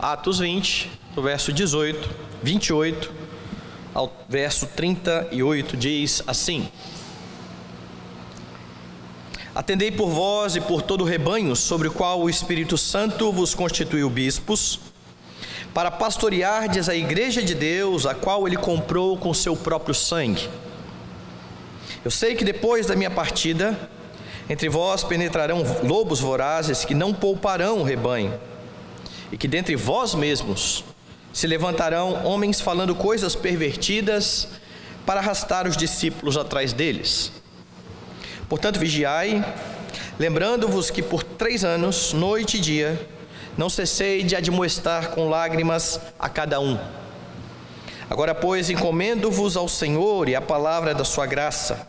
Atos 20, do verso 28 ao verso 38, diz assim: Atendei por vós e por todo o rebanho sobre o qual o Espírito Santo vos constituiu bispos, para pastoreardes a igreja de Deus, a qual ele comprou com seu próprio sangue. Eu sei que depois da minha partida, entre vós penetrarão lobos vorazes que não pouparão o rebanho, e que dentre vós mesmos se levantarão homens falando coisas pervertidas para arrastar os discípulos atrás deles. Portanto, vigiai, lembrando-vos que por 3 anos, noite e dia, não cessei de admoestar com lágrimas a cada um. Agora, pois, encomendo-vos ao Senhor e à palavra da sua graça,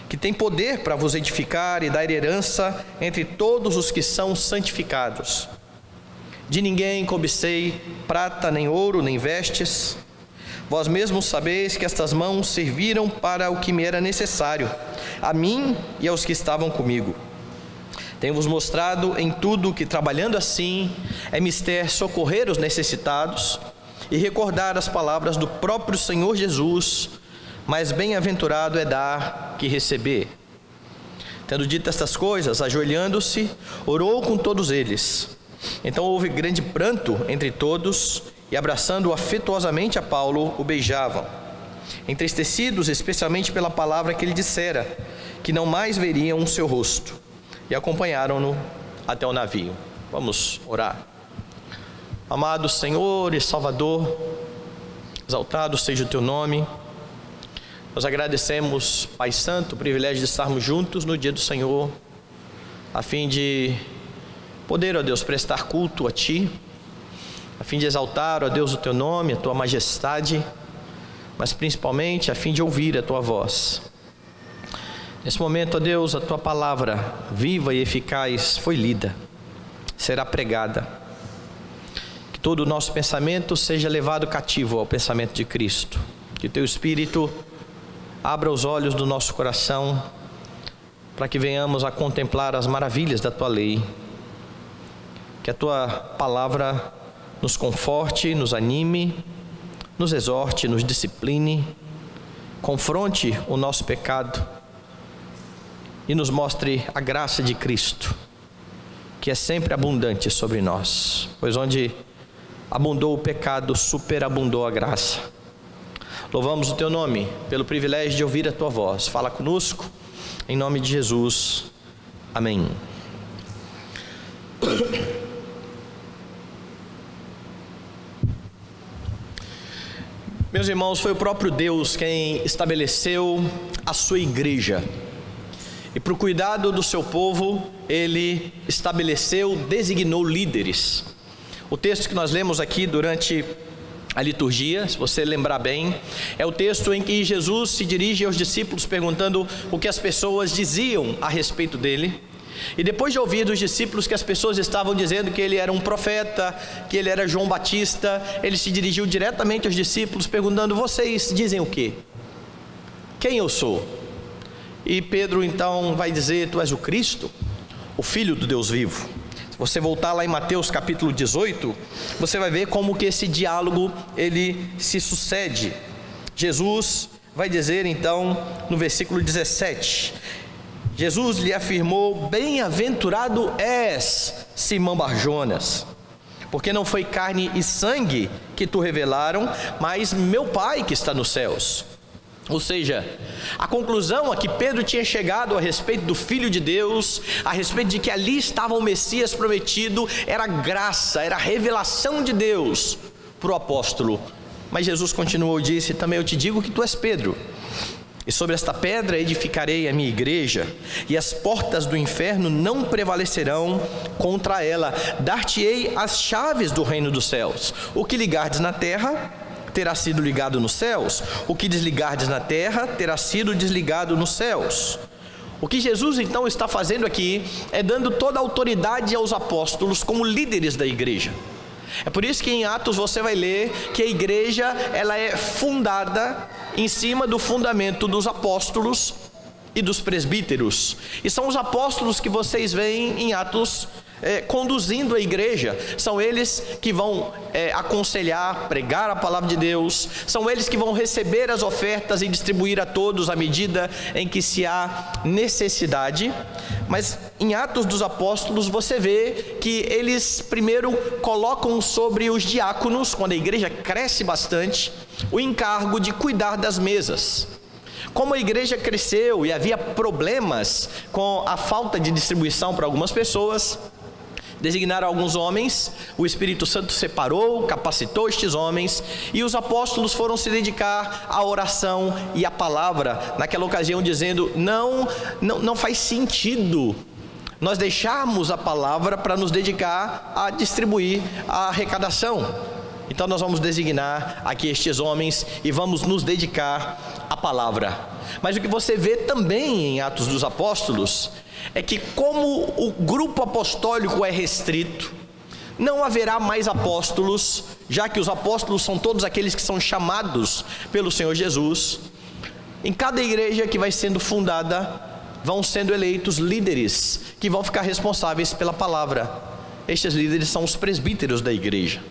que tem poder para vos edificar e dar herança entre todos os que são santificados. De ninguém cobicei prata, nem ouro, nem vestes. Vós mesmos sabeis que estas mãos serviram para o que me era necessário, a mim e aos que estavam comigo. Tenho-vos mostrado em tudo que, trabalhando assim, é mister socorrer os necessitados e recordar as palavras do próprio Senhor Jesus, mas bem-aventurado é dar que receber. Tendo dito estas coisas, ajoelhando-se, orou com todos eles. Então houve grande pranto entre todos, e abraçando afetuosamente a Paulo, o beijavam, entristecidos especialmente pela palavra que ele dissera, que não mais veriam o seu rosto, e acompanharam-no até o navio. Vamos orar. Amado Senhor e Salvador, exaltado seja o teu nome. Nós agradecemos, Pai Santo, o privilégio de estarmos juntos no dia do Senhor, a fim de poder, ó Deus, prestar culto a Ti, a fim de exaltar, ó Deus, o Teu nome, a Tua majestade, mas principalmente a fim de ouvir a Tua voz. Nesse momento, ó Deus, a Tua palavra viva e eficaz foi lida, será pregada. Que todo o nosso pensamento seja levado cativo ao pensamento de Cristo. Que o Teu Espírito abra os olhos do nosso coração, para que venhamos a contemplar as maravilhas da Tua lei. Que a Tua palavra nos conforte, nos anime, nos exorte, nos discipline, confronte o nosso pecado e nos mostre a graça de Cristo, que é sempre abundante sobre nós, pois onde abundou o pecado, superabundou a graça. Louvamos o Teu nome pelo privilégio de ouvir a Tua voz. Fala conosco, em nome de Jesus. Amém. Meus irmãos, foi o próprio Deus quem estabeleceu a sua igreja. E para o cuidado do seu povo, Ele estabeleceu, designou líderes. O texto que nós lemos aqui durante a liturgia, se você lembrar bem, é o texto em que Jesus se dirige aos discípulos perguntando o que as pessoas diziam a respeito dele. E depois de ouvir dos discípulos que as pessoas estavam dizendo que ele era um profeta, que ele era João Batista, ele se dirigiu diretamente aos discípulos perguntando: vocês dizem o quê? Quem eu sou? E Pedro então vai dizer: tu és o Cristo, o Filho do Deus vivo. Se você voltar lá em Mateus capítulo 18, você vai ver como que esse diálogo ele se sucede. Jesus vai dizer então no versículo 17: Jesus lhe afirmou: bem-aventurado és, Simão Barjonas, porque não foi carne e sangue que tu revelaram, mas meu Pai que está nos céus. Ou seja, a conclusão a que Pedro tinha chegado a respeito do Filho de Deus, a respeito de que ali estava o Messias prometido, era graça, era revelação de Deus para o apóstolo. Mas Jesus continuou e disse: também eu te digo que tu és Pedro, e sobre esta pedra edificarei a minha igreja, e as portas do inferno não prevalecerão contra ela. Dar-te-ei as chaves do reino dos céus. O que ligardes na terra terá sido ligado nos céus, o que desligardes na terra terá sido desligado nos céus. O que Jesus então está fazendo aqui é dando toda a autoridade aos apóstolos como líderes da igreja. É por isso que em Atos você vai ler que a igreja ela é fundada em cima do fundamento dos apóstolos e dos presbíteros. E são os apóstolos que vocês veem em Atos conduzindo a igreja. São eles que vão aconselhar, pregar a palavra de Deus. São eles que vão receber as ofertas e distribuir a todos à medida em que se há necessidade. Mas em Atos dos Apóstolos você vê que eles primeiro colocam sobre os diáconos, quando a igreja cresce bastante, o encargo de cuidar das mesas. Como a igreja cresceu e havia problemas com a falta de distribuição para algumas pessoas, designaram alguns homens, o Espírito Santo separou, capacitou estes homens, e os apóstolos foram se dedicar à oração e à palavra, naquela ocasião dizendo, não faz sentido nós deixarmos a palavra para nos dedicar a distribuir a arrecadação. Então nós vamos designar aqui estes homens e vamos nos dedicar à palavra. Mas o que você vê também em Atos dos Apóstolos é que, como o grupo apostólico é restrito, não haverá mais apóstolos, já que os apóstolos são todos aqueles que são chamados pelo Senhor Jesus. Em cada igreja que vai sendo fundada, vão sendo eleitos líderes que vão ficar responsáveis pela palavra. Estes líderes são os presbíteros da igreja.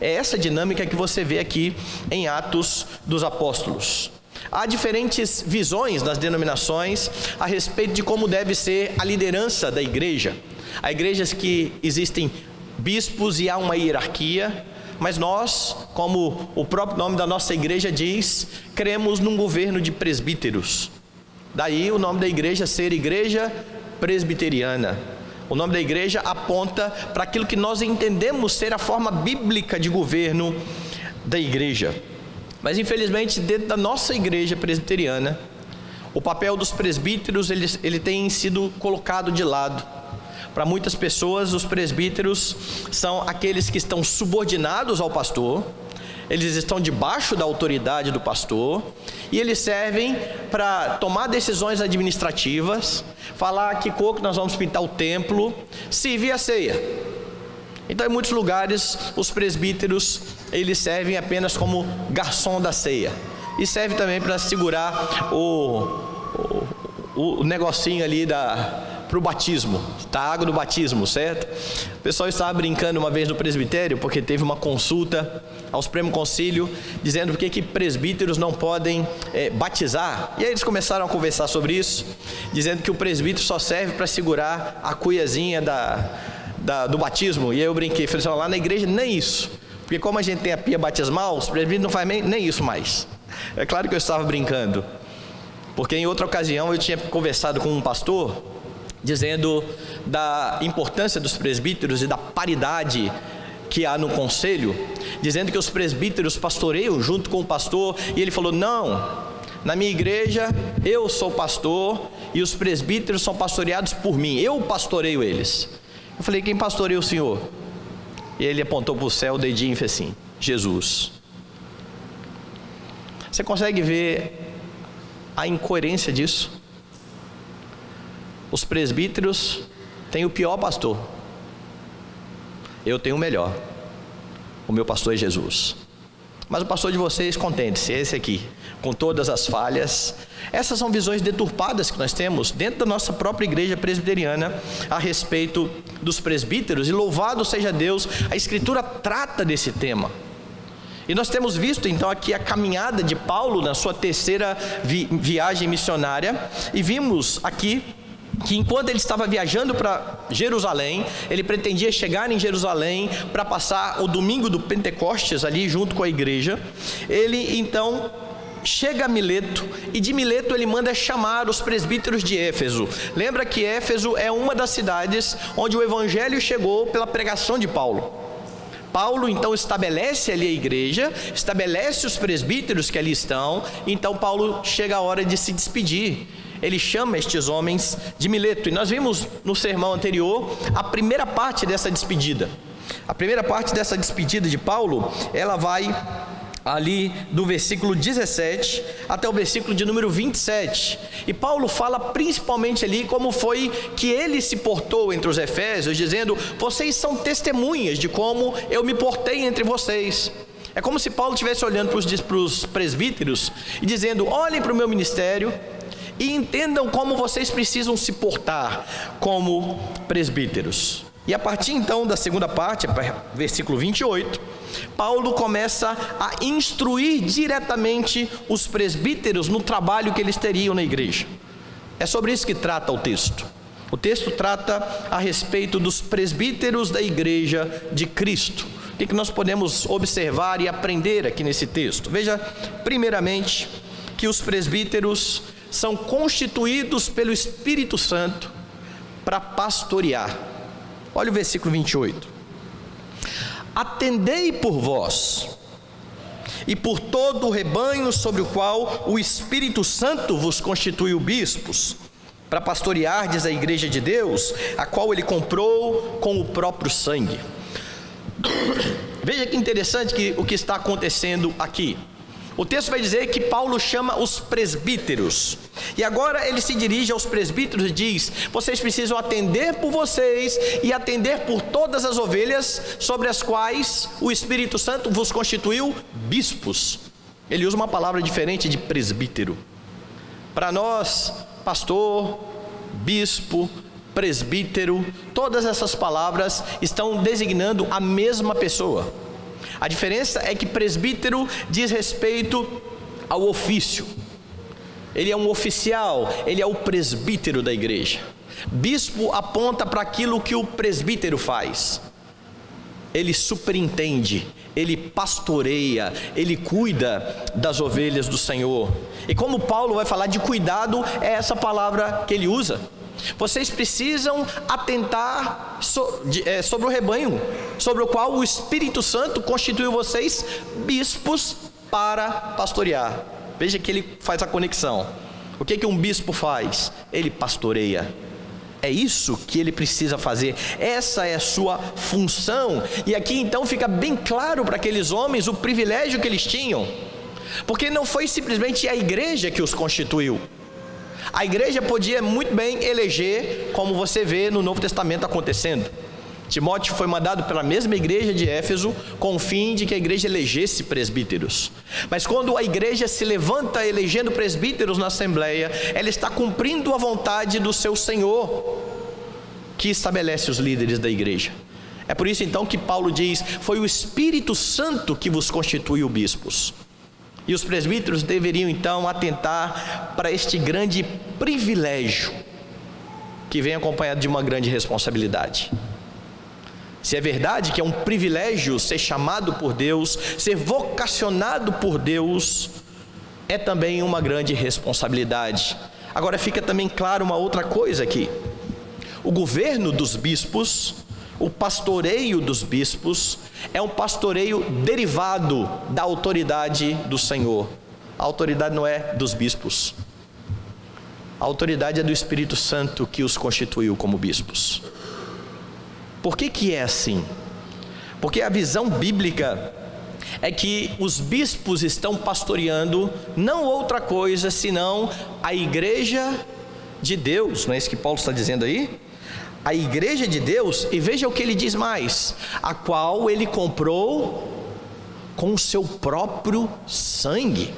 É essa dinâmica que você vê aqui em Atos dos Apóstolos. Há diferentes visões nas denominações a respeito de como deve ser a liderança da igreja. Há igrejas que existem bispos e há uma hierarquia, mas nós, como o próprio nome da nossa igreja diz, cremos num governo de presbíteros. Daí o nome da igreja ser Igreja Presbiteriana. O nome da igreja aponta para aquilo que nós entendemos ser a forma bíblica de governo da igreja. Mas infelizmente dentro da nossa igreja presbiteriana, o papel dos presbíteros ele tem sido colocado de lado. Para muitas pessoas, os presbíteros são aqueles que estão subordinados ao pastor, eles estão debaixo da autoridade do pastor, e eles servem para tomar decisões administrativas, falar que cor que nós vamos pintar o templo, servir a ceia. Então em muitos lugares os presbíteros eles servem apenas como garçom da ceia, e serve também para segurar o negocinho ali para o batismo, da água do batismo, certo? O pessoal estava brincando uma vez no presbitério, porque teve uma consulta ao Supremo Concílio, dizendo por que presbíteros não podem batizar. E aí eles começaram a conversar sobre isso, dizendo que o presbítero só serve para segurar a cuiazinha do batismo. E aí eu brinquei, falei assim, lá na igreja nem isso, porque como a gente tem a pia batismal, os presbíteros não fazem nem isso mais. É claro que eu estava brincando, porque em outra ocasião eu tinha conversado com um pastor, dizendo da importância dos presbíteros e da paridade que há no conselho, dizendo que os presbíteros pastoreiam junto com o pastor, e ele falou, não, na minha igreja eu sou pastor e os presbíteros são pastoreados por mim, eu pastoreio eles. Eu falei, quem pastoreia o senhor? E ele apontou para o céu, o dedinho e fez assim, Jesus. Você consegue ver a incoerência disso? Os presbíteros têm o pior pastor, eu tenho o melhor, o meu pastor é Jesus. Mas o pastor de vocês, contente-se, é esse aqui, com todas as falhas. Essas são visões deturpadas que nós temos dentro da nossa própria igreja presbiteriana a respeito dos presbíteros, e louvado seja Deus, a Escritura trata desse tema. E nós temos visto então aqui a caminhada de Paulo na sua terceira viagem missionária, e vimos aqui que enquanto ele estava viajando para Jerusalém, ele pretendia chegar em Jerusalém para passar o domingo do Pentecostes ali junto com a igreja. Ele então chega a Mileto, e de Mileto ele manda chamar os presbíteros de Éfeso. Lembra que Éfeso é uma das cidades onde o evangelho chegou pela pregação de Paulo. Paulo então estabelece ali a igreja, estabelece os presbíteros que ali estão. Então Paulo chega a hora de se despedir. Ele chama estes homens de Mileto, e nós vimos no sermão anterior a primeira parte dessa despedida. A primeira parte dessa despedida de Paulo, ela vai ali do versículo 17 até o versículo de número 27. E Paulo fala principalmente ali como foi que ele se portou entre os efésios, dizendo, vocês são testemunhas de como eu me portei entre vocês. É como se Paulo estivesse olhando para os presbíteros e dizendo, olhem para o meu ministério e entendam como vocês precisam se portar como presbíteros. E a partir então da segunda parte, versículo 28, Paulo começa a instruir diretamente os presbíteros no trabalho que eles teriam na igreja. É sobre isso que trata o texto. O texto trata a respeito dos presbíteros da igreja de Cristo. O que nós podemos observar e aprender aqui nesse texto? Veja, primeiramente, que os presbíteros são constituídos pelo Espírito Santo para pastorear. Olha o versículo 28. Atendei por vós e por todo o rebanho sobre o qual o Espírito Santo vos constituiu bispos, para pastoreardes a igreja de Deus, a qual ele comprou com o próprio sangue. Veja que interessante o que está acontecendo aqui. O texto vai dizer que Paulo chama os presbíteros, e agora ele se dirige aos presbíteros e diz: vocês precisam atender por vocês e atender por todas as ovelhas sobre as quais o Espírito Santo vos constituiu bispos. Ele usa uma palavra diferente de presbítero. Para nós, pastor, bispo, presbítero, todas essas palavras estão designando a mesma pessoa. A diferença é que presbítero diz respeito ao ofício. Ele é um oficial, ele é o presbítero da igreja. Bispo aponta para aquilo que o presbítero faz. Ele superintende, ele pastoreia, ele cuida das ovelhas do Senhor. E como Paulo vai falar de cuidado, é essa palavra que ele usa. Vocês precisam atentar sobre o rebanho, sobre o qual o Espírito Santo constituiu vocês bispos para pastorear. Veja que ele faz a conexão. O que um bispo faz? Ele pastoreia. É isso que ele precisa fazer, essa é a sua função. E aqui então fica bem claro para aqueles homens o privilégio que eles tinham, porque não foi simplesmente a igreja que os constituiu. A igreja podia muito bem eleger, como você vê no Novo Testamento acontecendo. Timóteo foi mandado pela mesma igreja de Éfeso com o fim de que a igreja elegesse presbíteros. Mas quando a igreja se levanta elegendo presbíteros na assembleia, ela está cumprindo a vontade do seu Senhor, que estabelece os líderes da igreja. É por isso então que Paulo diz: foi o Espírito Santo que vos constituiu bispos. E os presbíteros deveriam então atentar para este grande privilégio, que vem acompanhado de uma grande responsabilidade. Se é verdade que é um privilégio ser chamado por Deus, ser vocacionado por Deus, é também uma grande responsabilidade. Agora fica também claro uma outra coisa aqui: o governo dos bispos, o pastoreio dos bispos, é um pastoreio derivado da autoridade do Senhor. A autoridade não é dos bispos, a autoridade é do Espírito Santo que os constituiu como bispos. Por que é assim? Porque a visão bíblica é que os bispos estão pastoreando não outra coisa senão a igreja de Deus. Não é isso que Paulo está dizendo aí? A igreja de Deus, e veja o que ele diz mais: a qual ele comprou com o seu próprio sangue.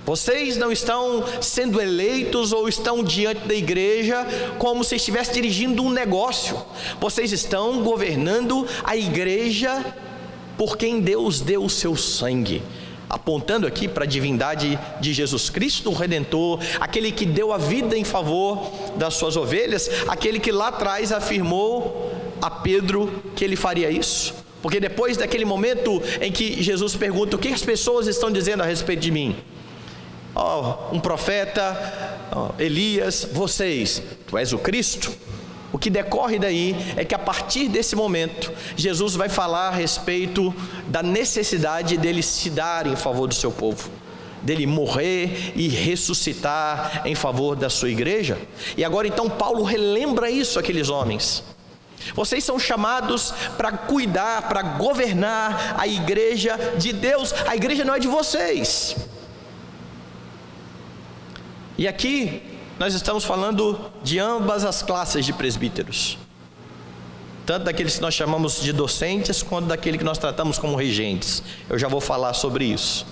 Vocês não estão sendo eleitos ou estão diante da igreja como se estivesse dirigindo um negócio. Vocês estão governando a igreja por quem Deus deu o seu sangue, apontando aqui para a divindade de Jesus Cristo, o Redentor, aquele que deu a vida em favor das suas ovelhas, aquele que lá atrás afirmou a Pedro que ele faria isso. Porque depois daquele momento em que Jesus pergunta: o que as pessoas estão dizendo a respeito de mim? Um profeta, Elias, vocês, tu és o Cristo? O que decorre daí é que a partir desse momento, Jesus vai falar a respeito da necessidade dele se dar em favor do seu povo, dele morrer e ressuscitar em favor da sua igreja. E agora então Paulo relembra isso àqueles homens: vocês são chamados para cuidar, para governar a igreja de Deus. A igreja não é de vocês. E aqui nós estamos falando de ambas as classes de presbíteros, tanto daqueles que nós chamamos de docentes, quanto daquele que nós tratamos como regentes. Eu já vou falar sobre isso.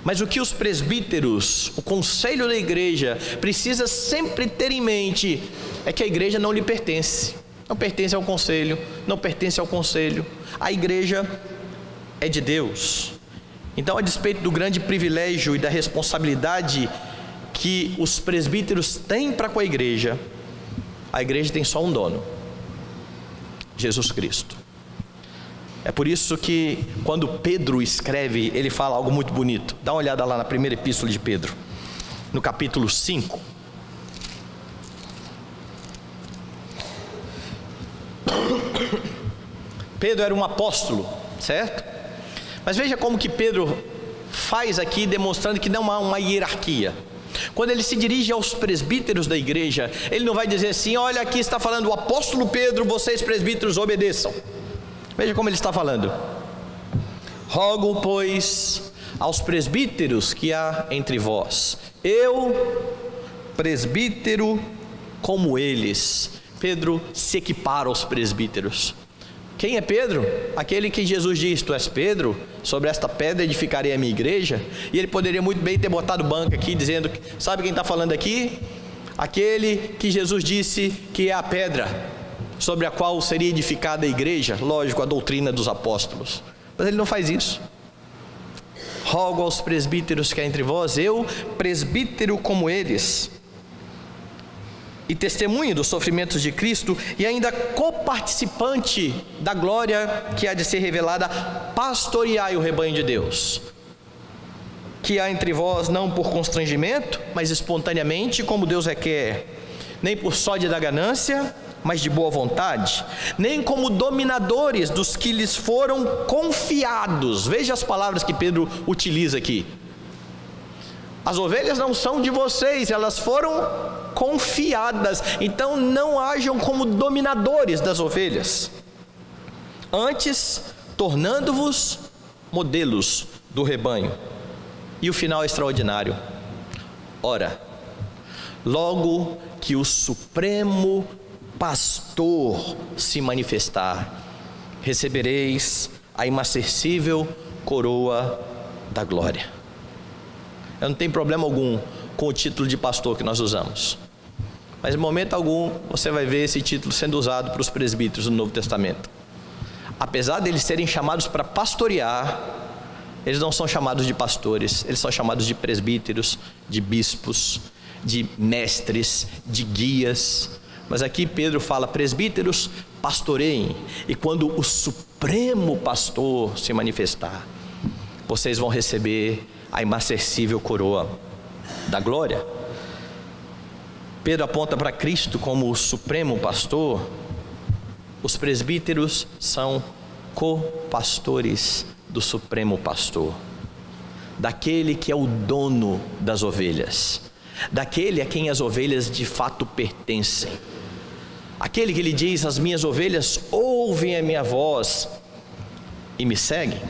Mas o que os presbíteros, o conselho da igreja, precisa sempre ter em mente é que a igreja não lhe pertence. Não pertence ao conselho, não pertence ao conselho. A igreja é de Deus. Então, a despeito do grande privilégio e da responsabilidade que os presbíteros têm para com a igreja tem só um dono: Jesus Cristo. É por isso que quando Pedro escreve, ele fala algo muito bonito. Dá uma olhada lá na primeira epístola de Pedro, no capítulo 5. Pedro era um apóstolo, certo? Mas veja como que Pedro faz aqui, demonstrando que não há uma hierarquia. Quando ele se dirige aos presbíteros da igreja, ele não vai dizer assim: olha, aqui está falando o apóstolo Pedro, vocês presbíteros obedeçam. Veja como ele está falando: rogo, pois, aos presbíteros que há entre vós, eu, presbítero como eles. Pedro se equipara aos presbíteros. Quem é Pedro? Aquele que Jesus diz: tu és Pedro, sobre esta pedra edificarei a minha igreja. E ele poderia muito bem ter botado banca aqui, dizendo: sabe quem está falando aqui? Aquele que Jesus disse que é a pedra sobre a qual seria edificada a igreja. Lógico, a doutrina dos apóstolos. Mas ele não faz isso. Rogo aos presbíteros que há entre vós, eu, presbítero como eles, e testemunho dos sofrimentos de Cristo, e ainda coparticipante da glória que há de ser revelada, pastoreai o rebanho de Deus, que há entre vós, não por constrangimento, mas espontaneamente, como Deus requer, nem por sódio da ganância, mas de boa vontade, nem como dominadores dos que lhes foram confiados. Veja as palavras que Pedro utiliza aqui. As ovelhas não são de vocês, elas foram confiadas. Então não hajam como dominadores das ovelhas, antes tornando-vos modelos do rebanho. E o final é extraordinário. Ora, logo que o supremo pastor se manifestar, recebereis a imarcessível coroa da glória. Eu não tenho problema algum com o título de pastor que nós usamos, mas em momento algum você vai ver esse título sendo usado para os presbíteros no Novo Testamento. Apesar deles serem chamados para pastorear, eles não são chamados de pastores, eles são chamados de presbíteros, de bispos, de mestres, de guias. Mas aqui Pedro fala: presbíteros, pastoreiem, e quando o supremo pastor se manifestar, vocês vão receber a imarcessível coroa da glória. Pedro aponta para Cristo como o supremo pastor. Os presbíteros são co-pastores do supremo pastor, daquele que é o dono das ovelhas, daquele a quem as ovelhas de fato pertencem, aquele que lhe diz: as minhas ovelhas ouvem a minha voz e me seguem.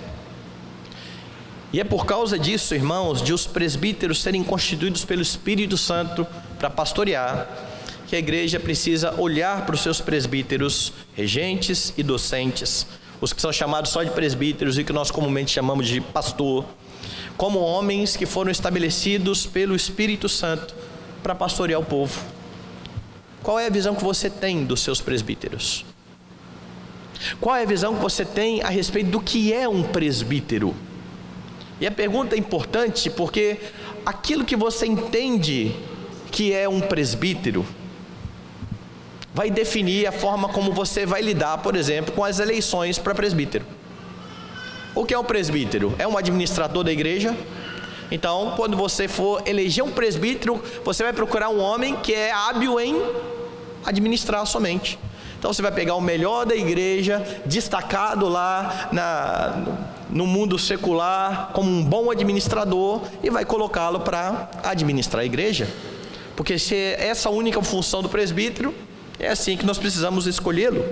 E é por causa disso, irmãos, de os presbíteros serem constituídos pelo Espírito Santo para pastorear, que a igreja precisa olhar para os seus presbíteros, regentes e docentes, os que são chamados só de presbíteros e que nós comumente chamamos de pastor, como homens que foram estabelecidos pelo Espírito Santo para pastorear o povo. Qual é a visão que você tem dos seus presbíteros? Qual é a visão que você tem a respeito do que é um presbítero? E a pergunta é importante porque aquilo que você entende que é um presbítero vai definir a forma como você vai lidar, por exemplo, com as eleições para presbítero. O que é um presbítero? É um administrador da igreja. Então, quando você for eleger um presbítero, você vai procurar um homem que é hábil em administrar somente. Então você vai pegar o melhor da igreja, destacado lá no mundo secular, como um bom administrador, e vai colocá-lo para administrar a igreja. Porque se é essa a única função do presbítero, é assim que nós precisamos escolhê-lo.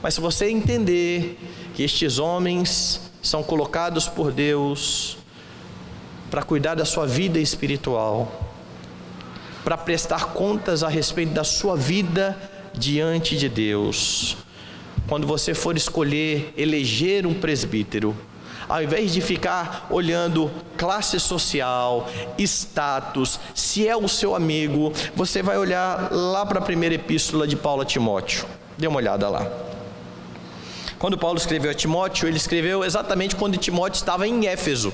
Mas se você entender que estes homens são colocados por Deus para cuidar da sua vida espiritual, para prestar contas a respeito da sua vida diante de Deus, quando você for escolher eleger um presbítero, Ao invés de ficar olhando classe social, status, se é o seu amigo, você vai olhar lá para a primeira epístola de Paulo a Timóteo. Dê uma olhada lá. Quando Paulo escreveu a Timóteo, ele escreveu exatamente quando Timóteo estava em Éfeso,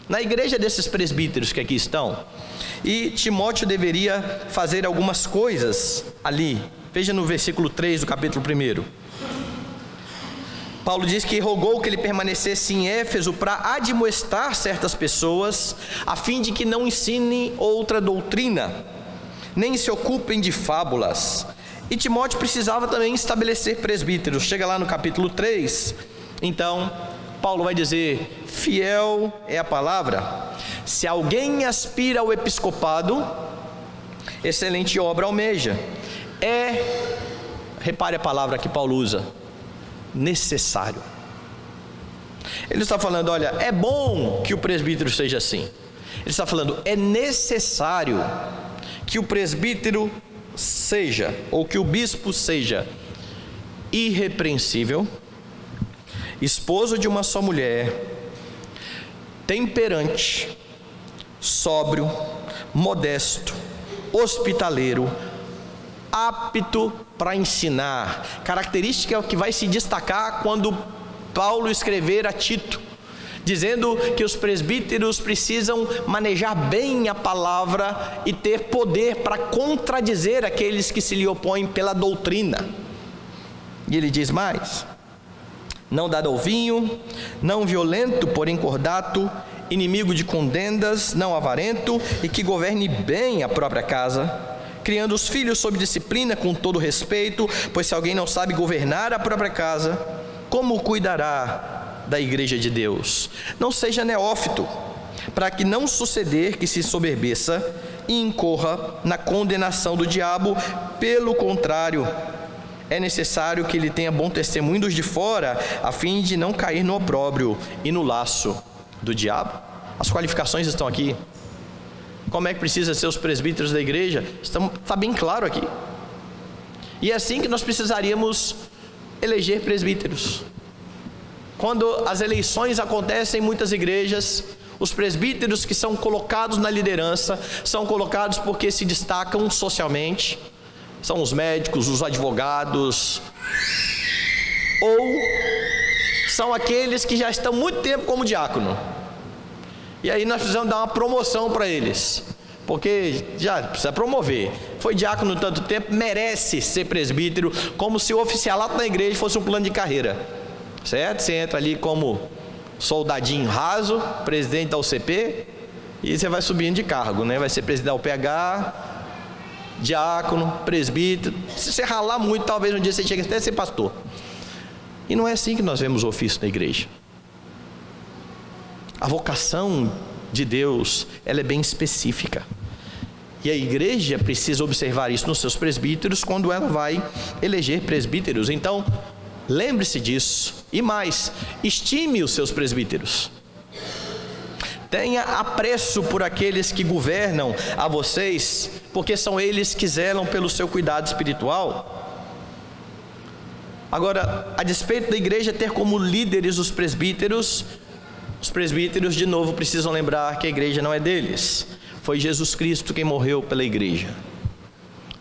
na igreja desses presbíteros que aqui estão. E Timóteo deveria fazer algumas coisas ali. Veja no versículo 3 do capítulo 1. Paulo diz que rogou que ele permanecesse em Éfeso para admoestar certas pessoas, a fim de que não ensinem outra doutrina, nem se ocupem de fábulas. E Timóteo precisava também estabelecer presbíteros. Chega lá no capítulo 3, então Paulo vai dizer: fiel é a palavra. Se alguém aspira ao episcopado, excelente obra almeja. Repare a palavra que Paulo usa: necessário. Ele está falando, olha, é bom que o presbítero seja assim. Ele está falando, é necessário que o presbítero seja, ou que o bispo seja, irrepreensível, esposo de uma só mulher, temperante, sóbrio, modesto, hospitaleiro, apto para ensinar. Característica que vai se destacar quando Paulo escrever a Tito, dizendo que os presbíteros precisam manejar bem a palavra e ter poder para contradizer aqueles que se lhe opõem pela doutrina. E ele diz mais: não dado ao vinho, não violento, porém cordato, inimigo de contendas, não avarento, e que governe bem a própria casa, criando os filhos sob disciplina com todo respeito, pois se alguém não sabe governar a própria casa, como cuidará da igreja de Deus? Não seja neófito, para que não suceder que se soberbeça e incorra na condenação do diabo. Pelo contrário, é necessário que ele tenha bom testemunho dos de fora, a fim de não cair no opróbrio e no laço do diabo. As qualificações estão aqui. Como é que precisa ser os presbíteros da igreja? Está bem claro aqui. E é assim que nós precisaríamos eleger presbíteros. Quando as eleições acontecem em muitas igrejas, os presbíteros que são colocados na liderança são colocados porque se destacam socialmente. São os médicos, os advogados, ou são aqueles que já estão muito tempo como diácono. E aí nós precisamos dar uma promoção para eles, porque já precisa promover. Foi diácono tanto tempo, merece ser presbítero, como se o oficialato na igreja fosse um plano de carreira, certo? Você entra ali como soldadinho raso, presidente da UCP, e você vai subindo de cargo, né? Vai ser presidente da UPH, diácono, presbítero. Se você ralar muito, talvez um dia você chegue até a ser pastor. E não é assim que nós vemos o ofício na igreja. A vocação de Deus, ela é bem específica. E a igreja precisa observar isso nos seus presbíteros quando ela vai eleger presbíteros. Então, lembre-se disso. E mais, estime os seus presbíteros. Tenha apreço por aqueles que governam a vocês, porque são eles que zelam pelo seu cuidado espiritual. Agora, a despeito da igreja ter como líderes os presbíteros, de novo precisam lembrar que a igreja não é deles. Foi Jesus Cristo quem morreu pela igreja.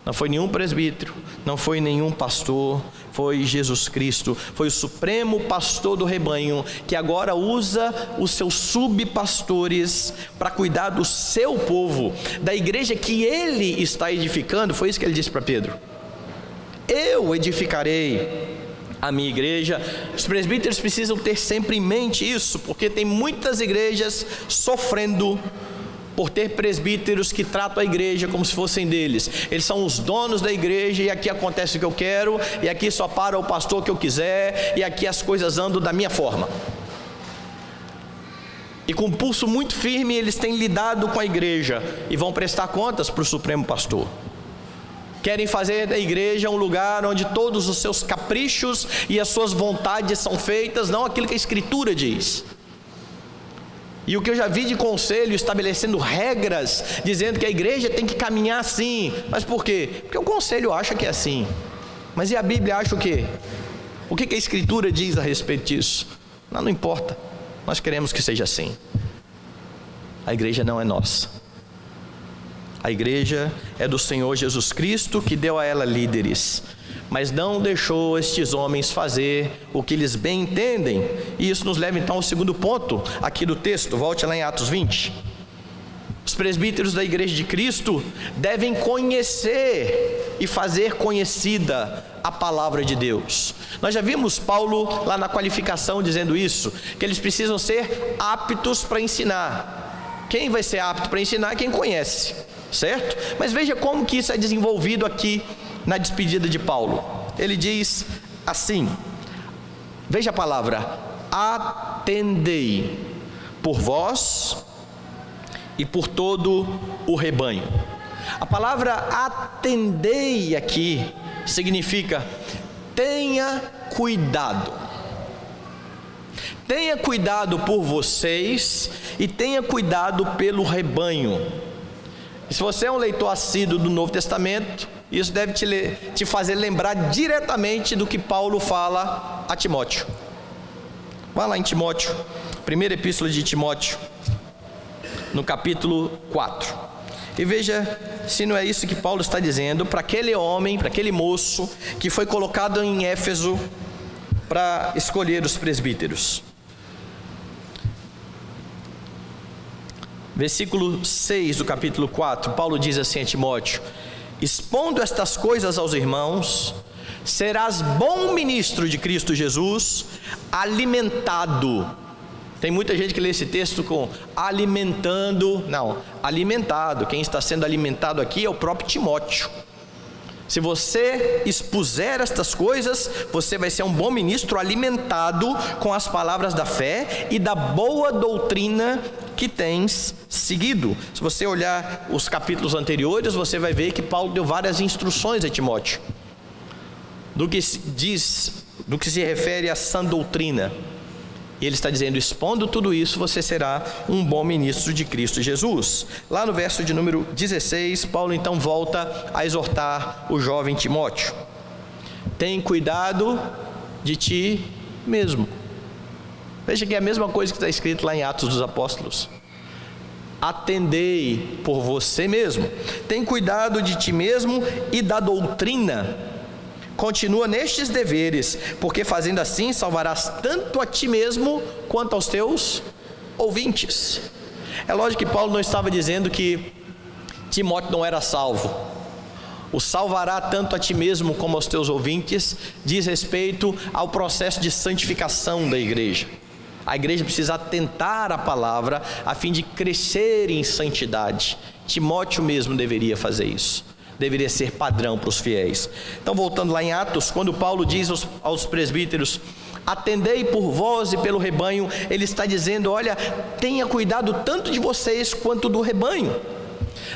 Não foi nenhum presbítero, não foi nenhum pastor, foi Jesus Cristo. Foi o supremo pastor do rebanho, que agora usa os seus subpastores para cuidar do seu povo, da igreja que ele está edificando. Foi isso que ele disse para Pedro: eu edificarei a minha igreja. Os presbíteros precisam ter sempre em mente isso, porque tem muitas igrejas sofrendo por ter presbíteros que tratam a igreja como se fossem deles. Eles são os donos da igreja, e aqui acontece o que eu quero, e aqui só para o pastor que eu quiser, e aqui as coisas andam da minha forma. E com um pulso muito firme eles têm lidado com a igreja e vão prestar contas para o supremo pastor. Querem fazer da igreja um lugar onde todos os seus caprichos e as suas vontades são feitas, não aquilo que a Escritura diz. E o que eu já vi de conselho estabelecendo regras, dizendo que a igreja tem que caminhar assim. Mas por quê? Porque o conselho acha que é assim. Mas e a Bíblia acha o quê? O que a Escritura diz a respeito disso? Não importa. Nós queremos que seja assim. A igreja não é nossa. A igreja é do Senhor Jesus Cristo, que deu a ela líderes, mas não deixou estes homens fazer o que eles bem entendem. E isso nos leva então ao segundo ponto aqui do texto. Volte lá em Atos 20. Os presbíteros da igreja de Cristo devem conhecer e fazer conhecida a palavra de Deus. Nós já vimos Paulo lá na qualificação dizendo isso, que eles precisam ser aptos para ensinar. Quem vai ser apto para ensinar? Quem conhece, certo? Mas veja como que isso é desenvolvido aqui na despedida de Paulo. Ele diz assim, veja a palavra: atendei por vós e por todo o rebanho. A palavra atendei aqui significa tenha cuidado. Tenha cuidado por vocês e tenha cuidado pelo rebanho. E se você é um leitor assíduo do Novo Testamento, isso deve te fazer lembrar diretamente do que Paulo fala a Timóteo. Vá lá em Timóteo, primeira epístola de Timóteo, no capítulo 4. E veja se não é isso que Paulo está dizendo para aquele homem, para aquele moço que foi colocado em Éfeso para escolher os presbíteros. Versículo 6 do capítulo 4, Paulo diz assim a Timóteo: expondo estas coisas aos irmãos, serás bom ministro de Cristo Jesus, alimentado. Tem muita gente que lê esse texto com alimentando. Não, alimentado. Quem está sendo alimentado aqui é o próprio Timóteo. Se você expuser estas coisas, você vai ser um bom ministro alimentado com as palavras da fé e da boa doutrina que tens seguido. Se você olhar os capítulos anteriores, você vai ver que Paulo deu várias instruções a Timóteo do que se refere à sã doutrina. E ele está dizendo: expondo tudo isso, você será um bom ministro de Cristo Jesus. Lá no verso de número 16, Paulo então volta a exortar o jovem Timóteo: tem cuidado de ti mesmo. Veja que é a mesma coisa que está escrito lá em Atos dos Apóstolos: atendei por você mesmo. Tem cuidado de ti mesmo e da doutrina. Continua nestes deveres, porque fazendo assim salvarás tanto a ti mesmo quanto aos teus ouvintes. É lógico que Paulo não estava dizendo que Timóteo não era salvo. O salvará tanto a ti mesmo como aos teus ouvintes diz respeito ao processo de santificação da igreja. A igreja precisa atentar à palavra a fim de crescer em santidade. Timóteo mesmo deveria fazer isso. Deveria ser padrão para os fiéis. Então, voltando lá em Atos, quando Paulo diz aos presbíteros: atendei por vós e pelo rebanho, ele está dizendo: olha, tenha cuidado tanto de vocês quanto do rebanho.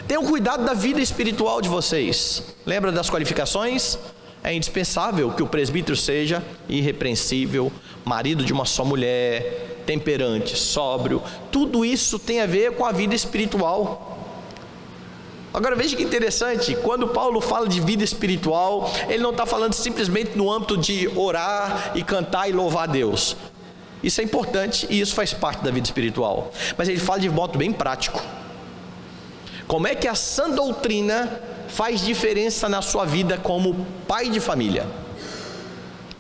Tenham cuidado da vida espiritual de vocês. Lembra das qualificações? É indispensável que o presbítero seja irrepreensível, marido de uma só mulher, temperante, sóbrio. Tudo isso tem a ver com a vida espiritual. Agora veja que interessante, quando Paulo fala de vida espiritual, ele não está falando simplesmente no âmbito de orar e cantar e louvar a Deus. Isso é importante e isso faz parte da vida espiritual. Mas ele fala de modo bem prático. Como é que a sã doutrina faz diferença na sua vida como pai de família,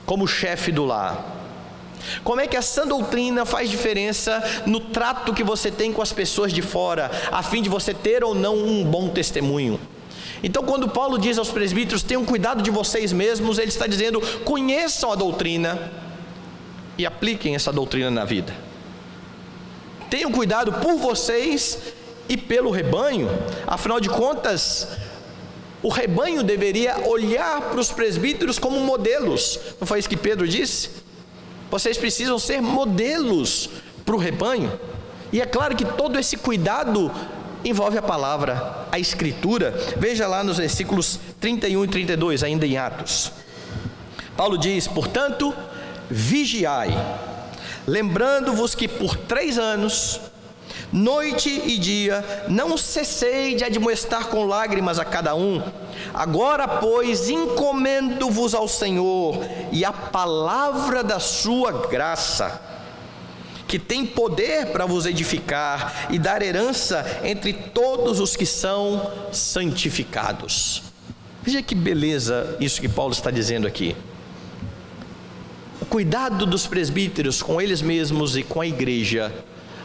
como chefe do lar? Como é que a sã doutrina faz diferença no trato que você tem com as pessoas de fora, a fim de você ter ou não um bom testemunho? Então, quando Paulo diz aos presbíteros: tenham cuidado de vocês mesmos, ele está dizendo: conheçam a doutrina e apliquem essa doutrina na vida. Tenham cuidado por vocês e pelo rebanho. Afinal de contas, o rebanho deveria olhar para os presbíteros como modelos. Não foi isso que Pedro disse? Vocês precisam ser modelos para o rebanho. E é claro que todo esse cuidado envolve a palavra, a escritura. Veja lá nos versículos 31 e 32, ainda em Atos. Paulo diz: portanto, vigiai, lembrando-vos que por 3 anos, noite e dia, não cessei de admoestar com lágrimas a cada um. Agora, pois, encomendo-vos ao Senhor e à palavra da sua graça, que que tem poder para vos edificar e dar herança entre todos os que são santificados. Veja que beleza isso que Paulo está dizendo aqui. O cuidado dos presbíteros com eles mesmos e com a igreja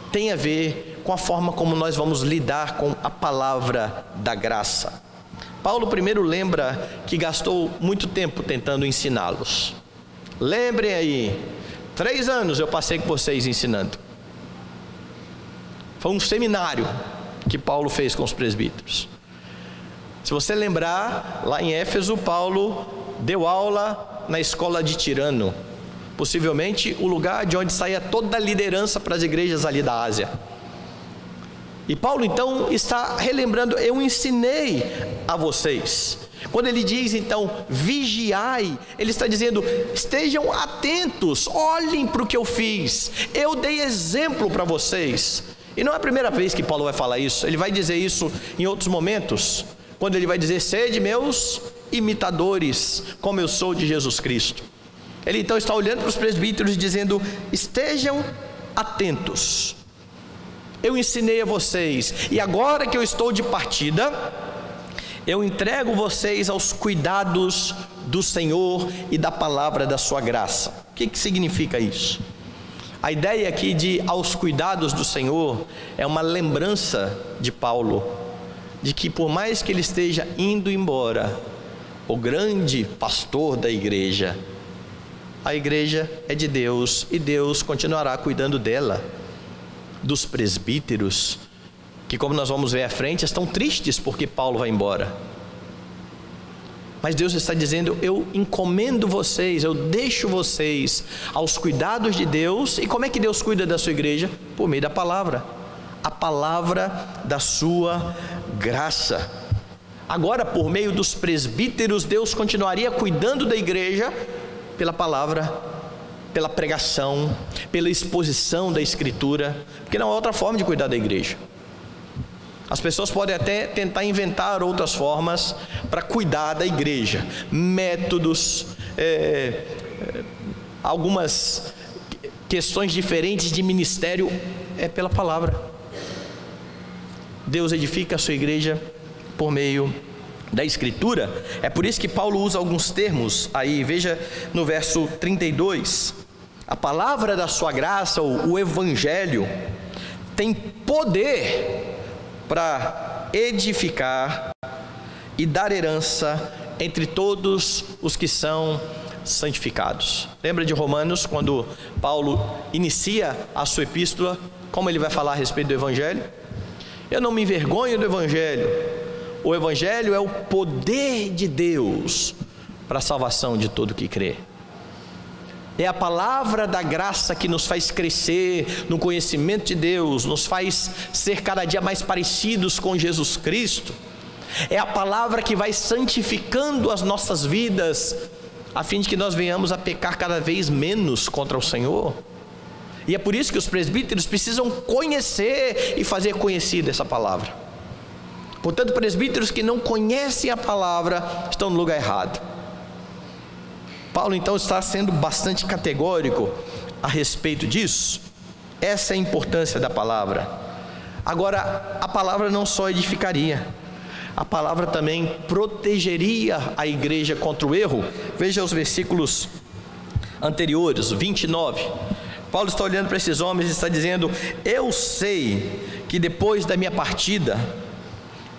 tem a ver com a forma como nós vamos lidar com a palavra da graça. Paulo primeiro lembra que gastou muito tempo tentando ensiná-los. Lembrem aí, 3 anos eu passei com vocês ensinando. Foi um seminário que Paulo fez com os presbíteros. Se você lembrar, lá em Éfeso, Paulo deu aula na escola de Tirano, possivelmente o lugar de onde saía toda a liderança para as igrejas ali da Ásia. E Paulo então está relembrando: eu ensinei a vocês. Quando ele diz então vigiai, ele está dizendo: estejam atentos, olhem para o que eu fiz, eu dei exemplo para vocês. E não é a primeira vez que Paulo vai falar isso, ele vai dizer isso em outros momentos, quando ele vai dizer: sede meus imitadores, como eu sou de Jesus Cristo. Ele então está olhando para os presbíteros dizendo: estejam atentos, eu ensinei a vocês, e agora que eu estou de partida, eu entrego vocês aos cuidados do Senhor e da palavra da sua graça. O que significa isso? A ideia aqui de aos cuidados do Senhor é uma lembrança de Paulo, de que por mais que ele esteja indo embora, o grande pastor da igreja, a igreja é de Deus e Deus continuará cuidando dela. Dos presbíteros, que, como nós vamos ver à frente, estão tristes porque Paulo vai embora. Mas Deus está dizendo: eu encomendo vocês, eu deixo vocês aos cuidados de Deus. E como é que Deus cuida da sua igreja? Por meio da palavra, a palavra da sua graça. Agora, por meio dos presbíteros, Deus continuaria cuidando da igreja pela palavra, pela pregação, pela exposição da Escritura, porque não há outra forma de cuidar da igreja. As pessoas podem até tentar inventar outras formas para cuidar da igreja, métodos, algumas questões diferentes de ministério. É pela palavra. Deus edifica a sua igreja por meio da Escritura. É por isso que Paulo usa alguns termos aí. Veja no verso 32, a palavra da sua graça, o Evangelho, tem poder para edificar e dar herança entre todos os que são santificados. Lembra de Romanos, quando Paulo inicia a sua epístola, como ele vai falar a respeito do Evangelho? Eu não me envergonho do Evangelho. O Evangelho é o poder de Deus para a salvação de todo que crê. É a palavra da graça que nos faz crescer no conhecimento de Deus, nos faz ser cada dia mais parecidos com Jesus Cristo. É a palavra que vai santificando as nossas vidas, a fim de que nós venhamos a pecar cada vez menos contra o Senhor. E é por isso que os presbíteros precisam conhecer e fazer conhecida essa palavra. Portanto, presbíteros que não conhecem a palavra estão no lugar errado. Paulo então está sendo bastante categórico a respeito disso. Essa é a importância da palavra. Agora, a palavra não só edificaria, a palavra também protegeria a igreja contra o erro. Veja os versículos anteriores, 29. Paulo está olhando para esses homens e está dizendo: eu sei que depois da minha partida,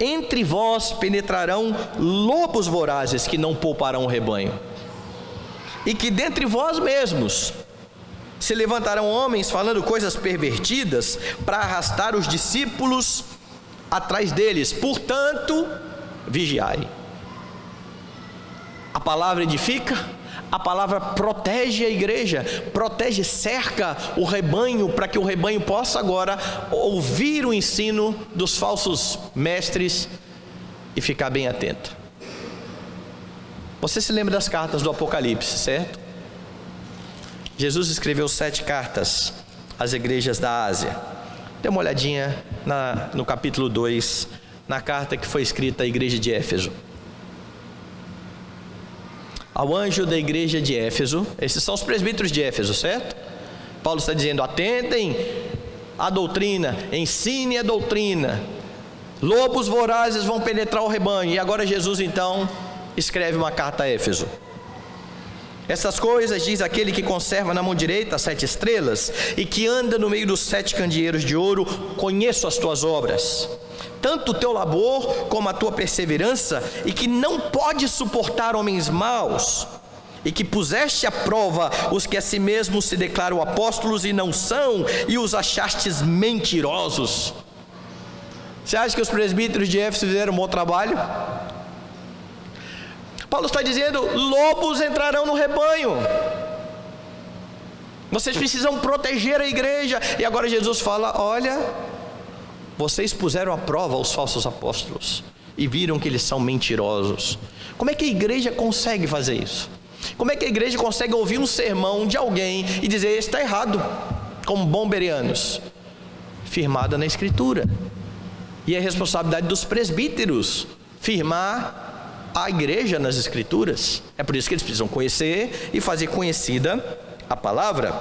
entre vós penetrarão lobos vorazes que não pouparão o rebanho, e que dentre vós mesmos se levantarão homens falando coisas pervertidas para arrastar os discípulos atrás deles. Portanto, vigiai. A palavra edifica, a palavra protege a igreja, protege, cerca o rebanho, para que o rebanho possa agora ouvir o ensino dos falsos mestres e ficar bem atento. Você se lembra das cartas do Apocalipse, certo? Jesus escreveu 7 cartas às igrejas da Ásia. Dê uma olhadinha no capítulo 2, na carta que foi escrita à igreja de Éfeso. Ao anjo da igreja de Éfeso, esses são os presbíteros de Éfeso, certo? Paulo está dizendo: atentem à doutrina, ensine a doutrina. Lobos vorazes vão penetrar o rebanho. E agora Jesus então escreve uma carta a Éfeso. Essas coisas diz aquele que conserva na mão direita as 7 estrelas e que anda no meio dos 7 candeeiros de ouro. Conheço as tuas obras, tanto o teu labor como a tua perseverança, e que não pode suportar homens maus, e que puseste à prova os que a si mesmos se declaram apóstolos e não são, e os achastes mentirosos. Você acha que os presbíteros de Éfeso fizeram um bom trabalho? Paulo está dizendo: lobos entrarão no rebanho, vocês precisam proteger a igreja. E agora Jesus fala: olha, vocês puseram à prova os falsos apóstolos e viram que eles são mentirosos. Como é que a igreja consegue fazer isso? Como é que a igreja consegue ouvir um sermão de alguém e dizer: esse está errado, como bom bereanos? Firmada na Escritura. E é responsabilidade dos presbíteros firmar a igreja nas Escrituras. É por isso que eles precisam conhecer e fazer conhecida a palavra.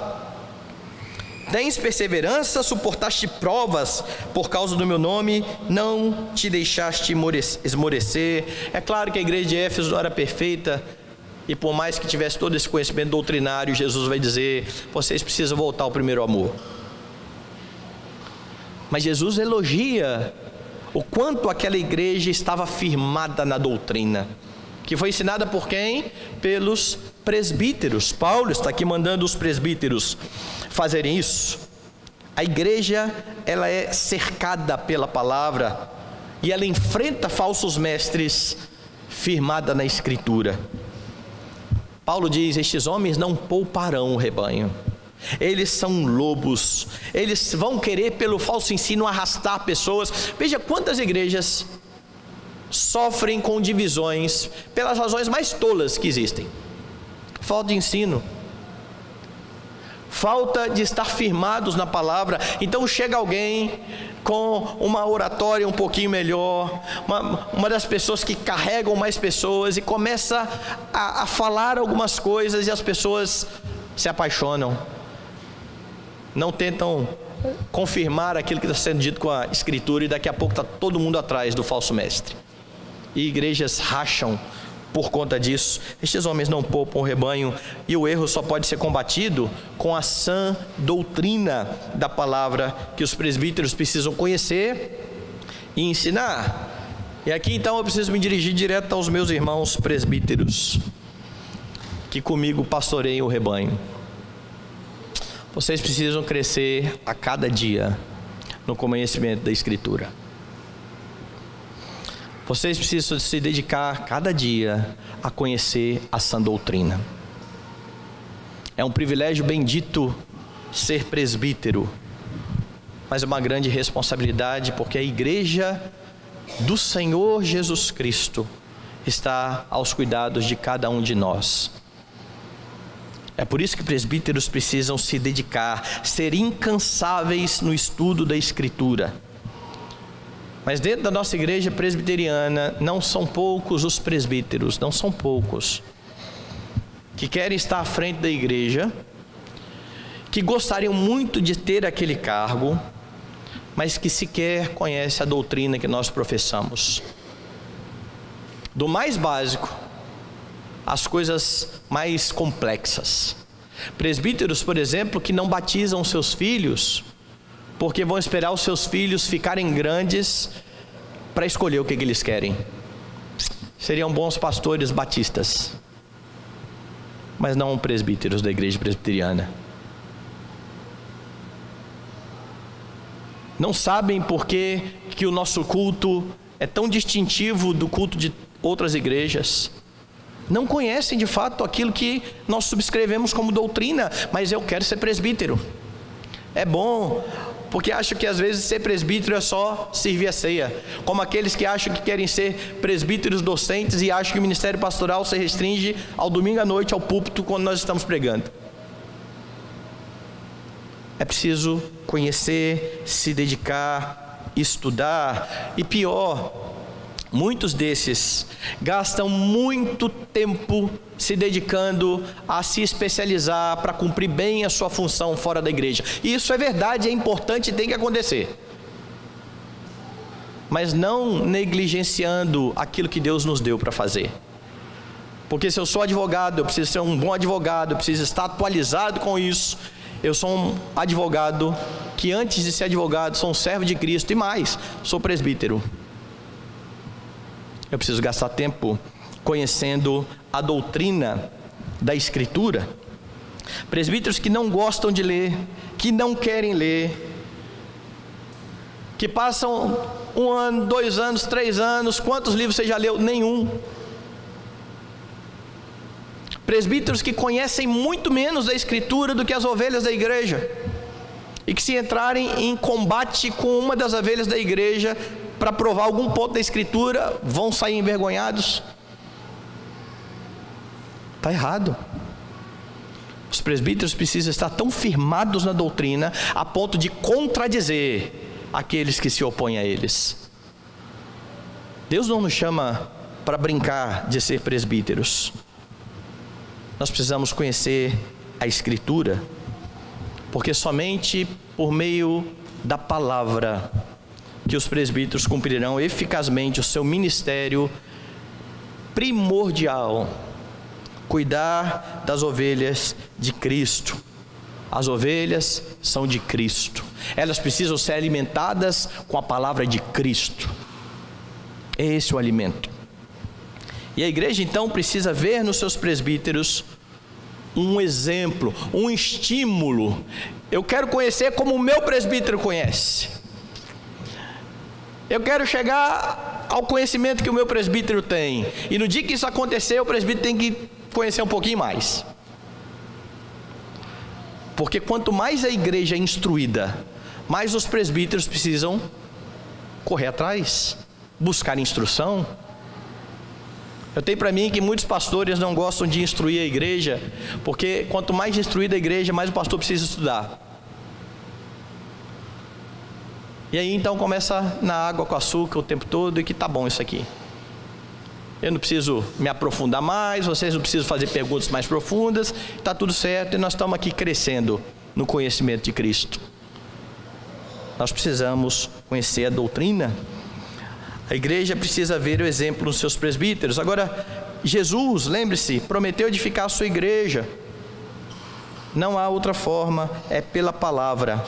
Tens perseverança, suportaste provas por causa do meu nome, não te deixaste esmorecer. É claro que a igreja de Éfeso não era perfeita, e por mais que tivesse todo esse conhecimento doutrinário, Jesus vai dizer: vocês precisam voltar ao primeiro amor. Mas Jesus elogia o quanto aquela igreja estava firmada na doutrina, que foi ensinada por quem? Pelos presbíteros. Paulo está aqui mandando os presbíteros fazerem isso. A igreja, ela é cercada pela palavra, e ela enfrenta falsos mestres firmada na Escritura. Paulo diz: estes homens não pouparão o rebanho. Eles são lobos, eles vão querer pelo falso ensino arrastar pessoas. Veja quantas igrejas sofrem com divisões pelas razões mais tolas que existem: falta de ensino, falta de estar firmados na palavra. Então chega alguém com uma oratória um pouquinho melhor, uma das pessoas que carregam mais pessoas, e começa a falar algumas coisas, e as pessoas se apaixonam, não tentam confirmar aquilo que está sendo dito com a Escritura, e daqui a pouco está todo mundo atrás do falso mestre, e igrejas racham por conta disso. Estes homens não poupam o rebanho, e o erro só pode ser combatido com a sã doutrina da palavra, que os presbíteros precisam conhecer e ensinar. E aqui então eu preciso me dirigir direto aos meus irmãos presbíteros, que comigo pastoreiam o rebanho. Vocês precisam crescer a cada dia no conhecimento da Escritura. Vocês precisam se dedicar cada dia a conhecer a sã doutrina. É um privilégio bendito ser presbítero, mas é uma grande responsabilidade, porque a igreja do Senhor Jesus Cristo está aos cuidados de cada um de nós. É por isso que presbíteros precisam se dedicar, ser incansáveis no estudo da Escritura. Mas dentro da nossa igreja presbiteriana, não são poucos os presbíteros, não são poucos, que querem estar à frente da igreja, que gostariam muito de ter aquele cargo, mas que sequer conhecem a doutrina que nós professamos. Do mais básico às coisas mais complexas. Presbíteros, por exemplo, que não batizam seus filhos, porque vão esperar os seus filhos ficarem grandes para escolher o que eles querem. Seriam bons pastores batistas, mas não presbíteros da igreja presbiteriana. Não sabem por que o nosso culto é tão distintivo do culto de outras igrejas. Não conhecem de fato aquilo que nós subscrevemos como doutrina. Mas eu quero ser presbítero. É bom, porque acho que às vezes ser presbítero é só servir a ceia, como aqueles que acham que querem ser presbíteros docentes e acham que o ministério pastoral se restringe ao domingo à noite, ao púlpito, quando nós estamos pregando. É preciso conhecer, se dedicar, estudar, e pior, Muitos desses gastam muito tempo se dedicando a se especializar para cumprir bem a sua função fora da igreja. E isso é verdade, é importante e tem que acontecer. Mas não negligenciando aquilo que Deus nos deu para fazer. Porque se eu sou advogado, eu preciso ser um bom advogado, eu preciso estar atualizado com isso. Eu sou um advogado que antes de ser advogado sou um servo de Cristo e mais, sou presbítero. Eu preciso gastar tempo conhecendo a doutrina da Escritura. Presbíteros que não gostam de ler, que não querem ler, que passam 1 ano, 2 anos, 3 anos, quantos livros você já leu? Nenhum. Presbíteros que conhecem muito menos da Escritura do que as ovelhas da igreja, e que se entrarem em combate com uma das ovelhas da igreja para provar algum ponto da Escritura, vão sair envergonhados. Está errado. Os presbíteros precisam estar tão firmados na doutrina a ponto de contradizer aqueles que se opõem a eles. Deus não nos chama para brincar de ser presbíteros. Nós precisamos conhecer a Escritura, porque somente por meio da palavra que os presbíteros cumprirão eficazmente o seu ministério primordial: cuidar das ovelhas de Cristo. As ovelhas são de Cristo, elas precisam ser alimentadas com a palavra de Cristo. Esse é o alimento. E a igreja então precisa ver nos seus presbíteros um exemplo, um estímulo. Eu quero conhecer como o meu presbítero conhece. Eu quero chegar ao conhecimento que o meu presbítero tem. E no dia que isso acontecer, o presbítero tem que conhecer um pouquinho mais. Porque quanto mais a igreja é instruída, mais os presbíteros precisam correr atrás, buscar instrução. Eu tenho para mim que muitos pastores não gostam de instruir a igreja, porque quanto mais instruída a igreja, mais o pastor precisa estudar. E aí então começa na água com açúcar o tempo todo, e que tá bom isso aqui. Eu não preciso me aprofundar mais, vocês não precisam fazer perguntas mais profundas, está tudo certo, e nós estamos aqui crescendo no conhecimento de Cristo. Nós precisamos conhecer a doutrina. A igreja precisa ver o exemplo dos seus presbíteros. Agora, Jesus, lembre-se, prometeu edificar a sua igreja. Não há outra forma, é pela palavra.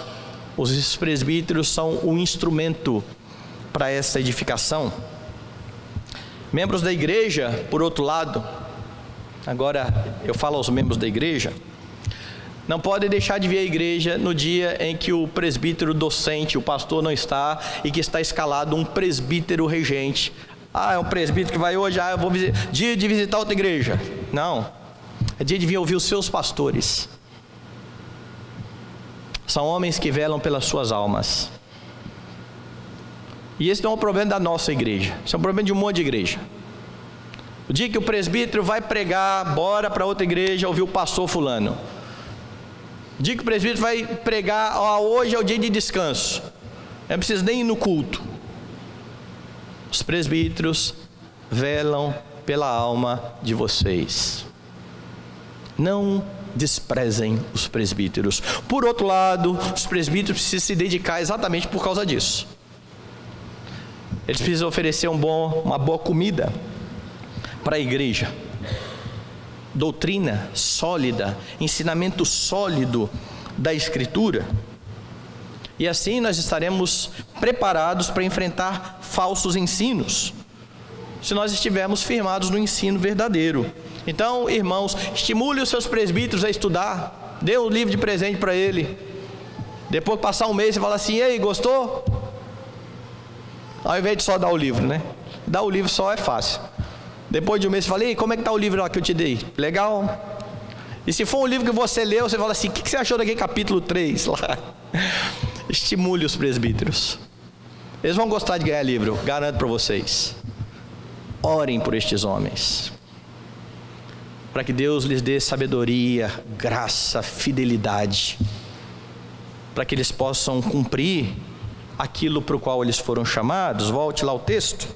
Os presbíteros são o instrumento para essa edificação. Membros da igreja, por outro lado, agora eu falo aos membros da igreja, não podem deixar de vir à igreja no dia em que o presbítero docente, o pastor, não está, e que está escalado um presbítero regente. É um presbítero que vai hoje, eu vou dia de visitar outra igreja. Não, é dia de vir ouvir os seus pastores. São homens que velam pelas suas almas. E esse não é um problema da nossa igreja, isso é um problema de um monte de igreja. O dia que o presbítero vai pregar, bora para outra igreja ouvir o pastor fulano. O dia que o presbítero vai pregar, hoje é o dia de descanso, eu não preciso nem ir no culto. Os presbíteros velam pela alma de vocês. Não desprezem os presbíteros. Por outro lado, os presbíteros precisam se dedicar exatamente por causa disso. Eles precisam oferecer uma boa comida para a igreja. Doutrina sólida, ensinamento sólido da Escritura. E assim nós estaremos preparados para enfrentar falsos ensinos, se nós estivermos firmados no ensino verdadeiro. Então, irmãos, estimule os seus presbíteros a estudar. Dê um livro de presente para ele. Depois que passar um mês, você fala assim: ei, gostou? Ao invés de só dar o livro, né? Dar o livro só é fácil. Depois de um mês, você fala: ei, como é que está o livro lá que eu te dei? Legal? E se for um livro que você leu, você fala assim: o que você achou daquele capítulo 3 lá? Estimule os presbíteros. Eles vão gostar de ganhar livro, garanto para vocês. Orem por estes homens, para que Deus lhes dê sabedoria, graça, fidelidade, para que eles possam cumprir aquilo para o qual eles foram chamados. Volte lá ao texto.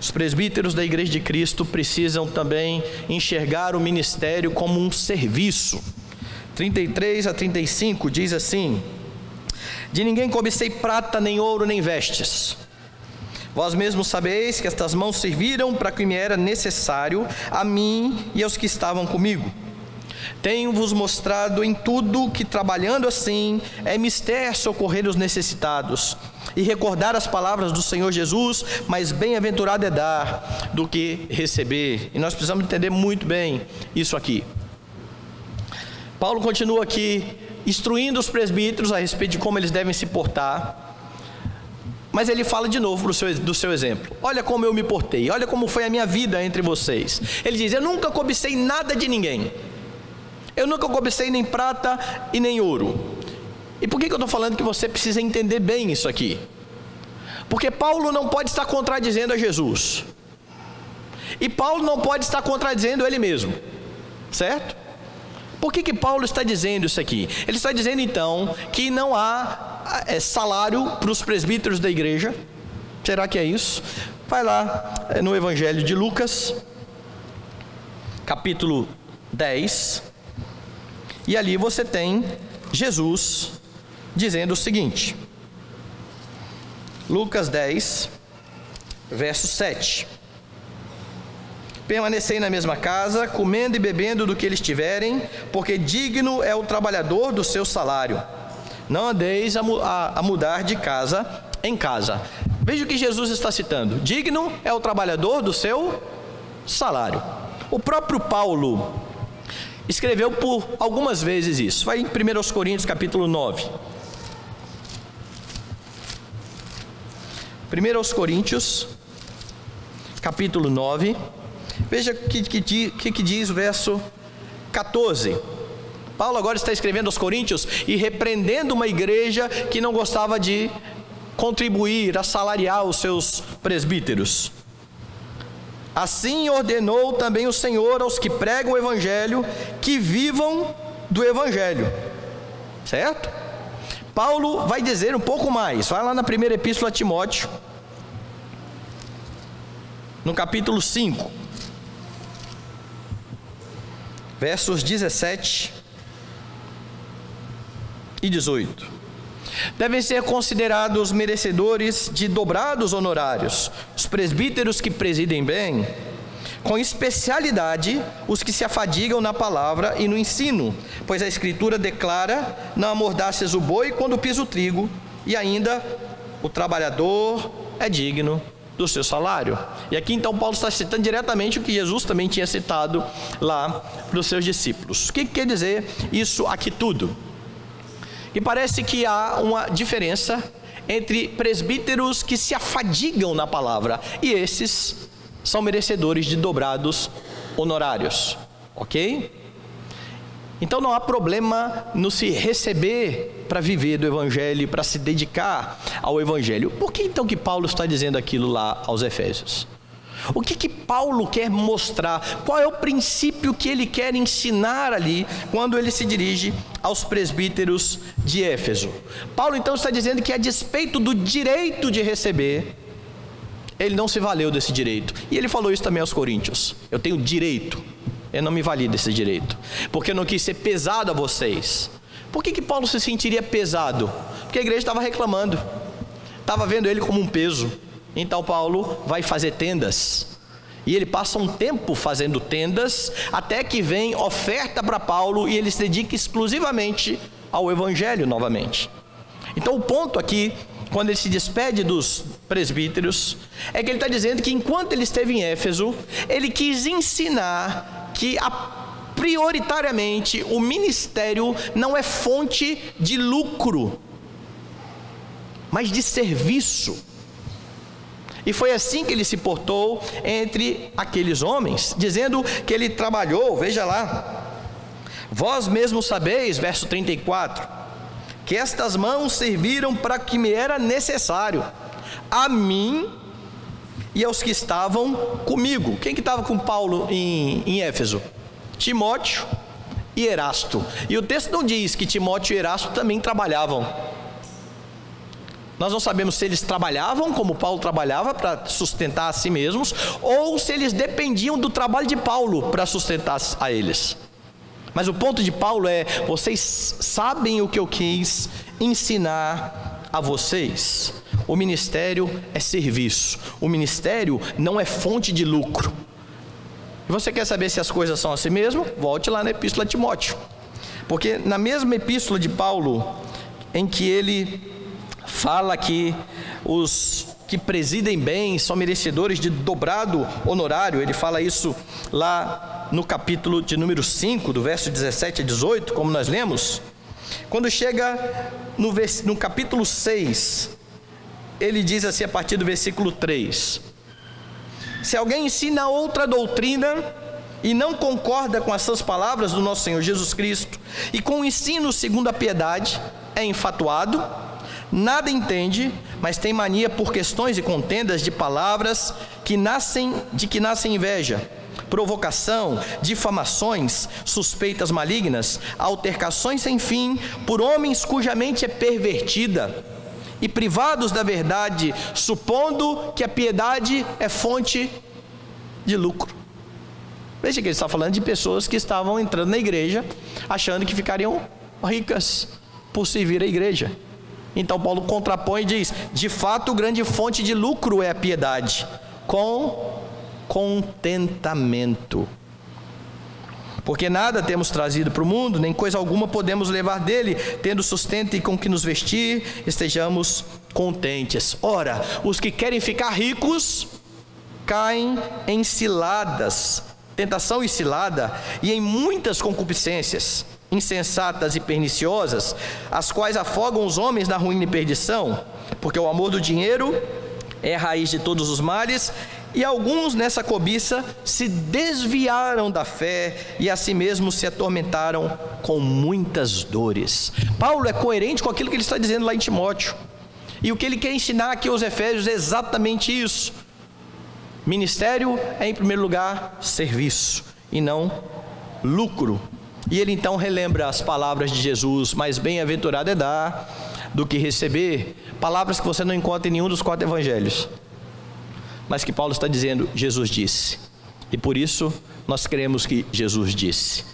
Os presbíteros da Igreja de Cristo precisam também enxergar o ministério como um serviço. 33 a 35 diz assim: de ninguém cobicei prata, nem ouro, nem vestes. Vós mesmos sabeis que estas mãos serviram para que me era necessário, a mim e aos que estavam comigo. Tenho-vos mostrado em tudo que, trabalhando assim, é mister socorrer os necessitados e recordar as palavras do Senhor Jesus, mas bem-aventurado é dar do que receber. E nós precisamos entender muito bem isso aqui. Paulo continua aqui instruindo os presbíteros a respeito de como eles devem se portar, mas ele fala de novo do seu exemplo. Olha como eu me portei, olha como foi a minha vida entre vocês. Ele diz: eu nunca cobicei nada de ninguém, eu nunca cobicei nem prata e nem ouro. E por que eu estou falando que você precisa entender bem isso aqui? Porque Paulo não pode estar contradizendo a Jesus, e Paulo não pode estar contradizendo ele mesmo, certo? Por que Paulo está dizendo isso aqui? Ele está dizendo então que não há salário para os presbíteros da igreja. Será que é isso? Vai lá no Evangelho de Lucas, capítulo 10, e ali você tem Jesus dizendo o seguinte, Lucas 10, verso 7: permanecei na mesma casa, comendo e bebendo do que eles tiverem, porque digno é o trabalhador do seu salário. Não andeis a mudar de casa em casa. Veja o que Jesus está citando: digno é o trabalhador do seu salário. O próprio Paulo escreveu por algumas vezes isso. Vai em 1 Coríntios capítulo 9. 1 Coríntios capítulo 9. Veja o que diz o verso 14. Paulo agora está escrevendo aos coríntios e repreendendo uma igreja que não gostava de contribuir, assalariar os seus presbíteros. Assim ordenou também o Senhor aos que pregam o evangelho, que vivam do evangelho. Certo? Paulo vai dizer um pouco mais. Vai lá na primeira epístola a Timóteo, no capítulo 5, versos 17 e 18. Devem ser considerados merecedores de dobrados honorários os presbíteros que presidem bem, com especialidade os que se afadigam na palavra e no ensino, pois a Escritura declara: não amordaces o boi quando pisa o trigo, e ainda o trabalhador é digno do seu salário. E aqui então Paulo está citando diretamente o que Jesus também tinha citado lá para os seus discípulos. O que quer dizer isso aqui tudo? E parece que há uma diferença entre presbíteros que se afadigam na palavra, e esses são merecedores de dobrados honorários, ok? Então não há problema no se receber para viver do evangelho, para se dedicar ao evangelho. Por que então que Paulo está dizendo aquilo lá aos Efésios? O que Paulo quer mostrar? Qual é o princípio que ele quer ensinar ali, quando ele se dirige aos presbíteros de Éfeso? Paulo então está dizendo que, a despeito do direito de receber, ele não se valeu desse direito. E ele falou isso também aos coríntios: eu tenho direito, eu não me vali desse direito, porque eu não quis ser pesado a vocês. Por que Paulo se sentiria pesado? Porque a igreja estava reclamando, estava vendo ele como um peso. Então Paulo vai fazer tendas, e ele passa um tempo fazendo tendas, até que vem oferta para Paulo, e ele se dedica exclusivamente ao evangelho novamente. Então o ponto aqui, quando ele se despede dos presbíteros, é que ele está dizendo que enquanto ele esteve em Éfeso, ele quis ensinar que prioritariamente o ministério não é fonte de lucro, mas de serviço. E foi assim que ele se portou entre aqueles homens, dizendo que ele trabalhou. Veja lá, vós mesmos sabeis, verso 34, que estas mãos serviram para que me era necessário, a mim e aos que estavam comigo. Quem que estava com Paulo em Éfeso? Timóteo e Erasto. E o texto não diz que Timóteo e Erasto também trabalhavam. Nós não sabemos se eles trabalhavam como Paulo trabalhava para sustentar a si mesmos, ou se eles dependiam do trabalho de Paulo para sustentar a eles. Mas o ponto de Paulo é: vocês sabem o que eu quis ensinar a vocês. O ministério é serviço. O ministério não é fonte de lucro. E você quer saber se as coisas são assim mesmo? Volte lá na Epístola a Timóteo. Porque na mesma Epístola de Paulo, em que ele fala que os que presidem bem são merecedores de dobrado honorário, ele fala isso lá no capítulo de número 5, do verso 17 a 18, como nós lemos. Quando chega no capítulo 6, ele diz assim a partir do versículo 3: se alguém ensina outra doutrina e não concorda com essas palavras do nosso Senhor Jesus Cristo e com o ensino segundo a piedade, é enfatuado, nada entende, mas tem mania por questões e contendas de palavras que nascem inveja, provocação, difamações, suspeitas malignas, altercações sem fim, por homens cuja mente é pervertida, e privados da verdade, supondo que a piedade é fonte de lucro. Veja que ele está falando de pessoas que estavam entrando na igreja, achando que ficariam ricas por servir a igreja. Então Paulo contrapõe e diz: de fato, grande fonte de lucro é a piedade, com contentamento. Porque nada temos trazido para o mundo, nem coisa alguma podemos levar dele, tendo sustento e com que nos vestir, estejamos contentes. Ora, os que querem ficar ricos caem em ciladas, tentação e cilada, e em muitas concupiscências insensatas e perniciosas, as quais afogam os homens na ruína e perdição, porque o amor do dinheiro é a raiz de todos os males, e alguns nessa cobiça se desviaram da fé e a si mesmos se atormentaram com muitas dores. Paulo é coerente com aquilo que ele está dizendo lá em Timóteo, e o que ele quer ensinar aqui aos Efésios é exatamente isso. Ministério é, em primeiro lugar, serviço e não lucro. E ele então relembra as palavras de Jesus: mais bem-aventurado é dar do que receber. Palavras que você não encontra em nenhum dos 4 evangelhos, mas que Paulo está dizendo, Jesus disse. E por isso nós cremos que Jesus disse.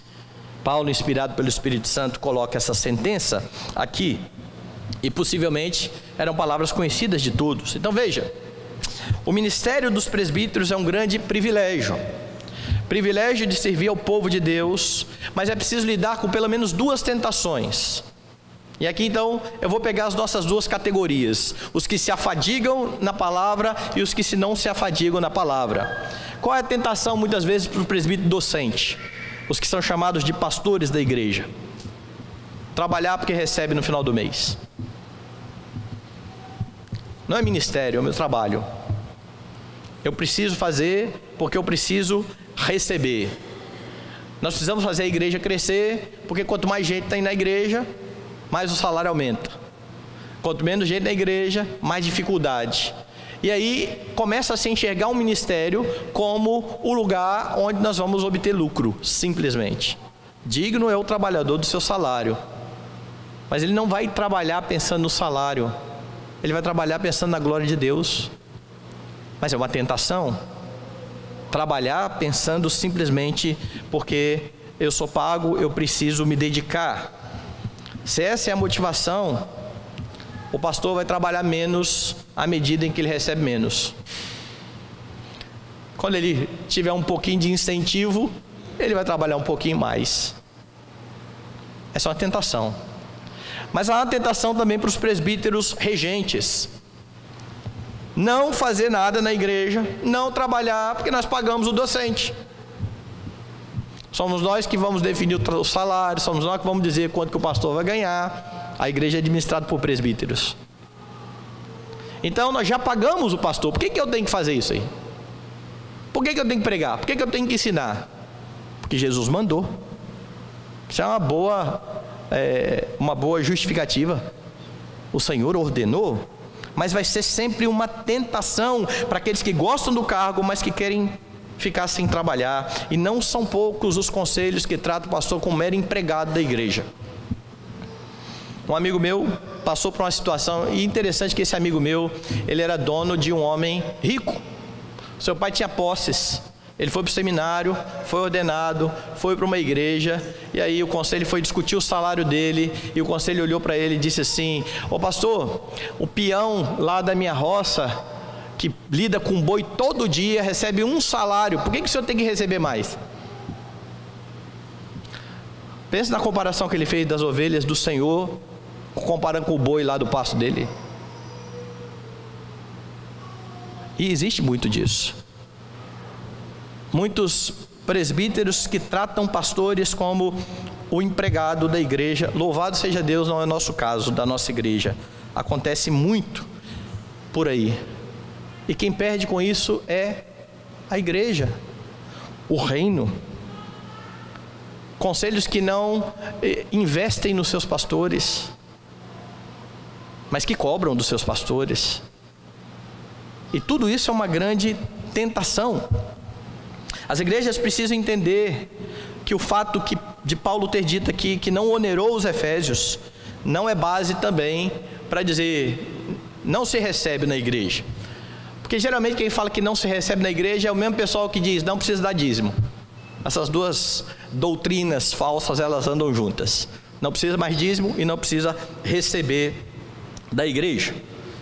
Paulo, inspirado pelo Espírito Santo, coloca essa sentença aqui, e possivelmente eram palavras conhecidas de todos. Então veja, o ministério dos presbíteros é um grande privilégio de servir ao povo de Deus, mas é preciso lidar com pelo menos 2 tentações. E aqui então eu vou pegar as nossas 2 categorias: os que se afadigam na palavra e os que não se afadigam na palavra. Qual é a tentação muitas vezes para o presbítero docente? Os que são chamados de pastores da igreja: trabalhar porque recebe no final do mês. Não é ministério, é o meu trabalho. Eu preciso fazer porque eu preciso receber. Nós precisamos fazer a igreja crescer, porque quanto mais gente tem na igreja, mais o salário aumenta. Quanto menos gente na igreja, mais dificuldade. E aí começa a se enxergar um ministério como o lugar onde nós vamos obter lucro, simplesmente. Digno é o trabalhador do seu salário, mas ele não vai trabalhar pensando no salário, ele vai trabalhar pensando na glória de Deus. Mas é uma tentação trabalhar pensando simplesmente porque eu sou pago, eu preciso me dedicar. Se essa é a motivação, o pastor vai trabalhar menos à medida em que ele recebe menos. Quando ele tiver um pouquinho de incentivo, ele vai trabalhar um pouquinho mais. Essa é uma tentação. Mas há uma tentação também para os presbíteros regentes: não fazer nada na igreja, não trabalhar, porque nós pagamos o docente. Somos nós que vamos definir o salário, somos nós que vamos dizer quanto que o pastor vai ganhar. A igreja é administrada por presbíteros. Então nós já pagamos o pastor, por que eu tenho que fazer isso aí? Por que eu tenho que pregar? Por que eu tenho que ensinar? Porque Jesus mandou. Isso é uma boa justificativa. O Senhor ordenou. Mas vai ser sempre uma tentação para aqueles que gostam do cargo, mas que querem ficar sem trabalhar. E não são poucos os conselhos que tratam o pastor como mero empregado da igreja. Um amigo meu passou por uma situação, e interessante que esse amigo meu, ele era dono de um homem rico. Seu pai tinha posses. Ele foi para o seminário, foi ordenado, foi para uma igreja, e aí o conselho foi discutir o salário dele, e o conselho olhou para ele e disse assim: ô pastor, o peão lá da minha roça, que lida com boi todo dia, recebe um salário, por que o senhor tem que receber mais? Pensa na comparação que ele fez das ovelhas do Senhor, comparando com o boi lá do pasto dele. E existe muito disso. Muitos presbíteros que tratam pastores como o empregado da igreja. Louvado seja Deus, não é o nosso caso, da nossa igreja. Acontece muito por aí. E quem perde com isso é a igreja, o reino. Conselhos que não investem nos seus pastores, mas que cobram dos seus pastores. E tudo isso é uma grande tentação. As igrejas precisam entender que o fato de Paulo ter dito aqui que não onerou os efésios, não é base também para dizer não se recebe na igreja. Porque geralmente quem fala que não se recebe na igreja é o mesmo pessoal que diz não precisa dar dízimo. Essas duas doutrinas falsas, elas andam juntas. Não precisa mais dízimo e não precisa receber da igreja.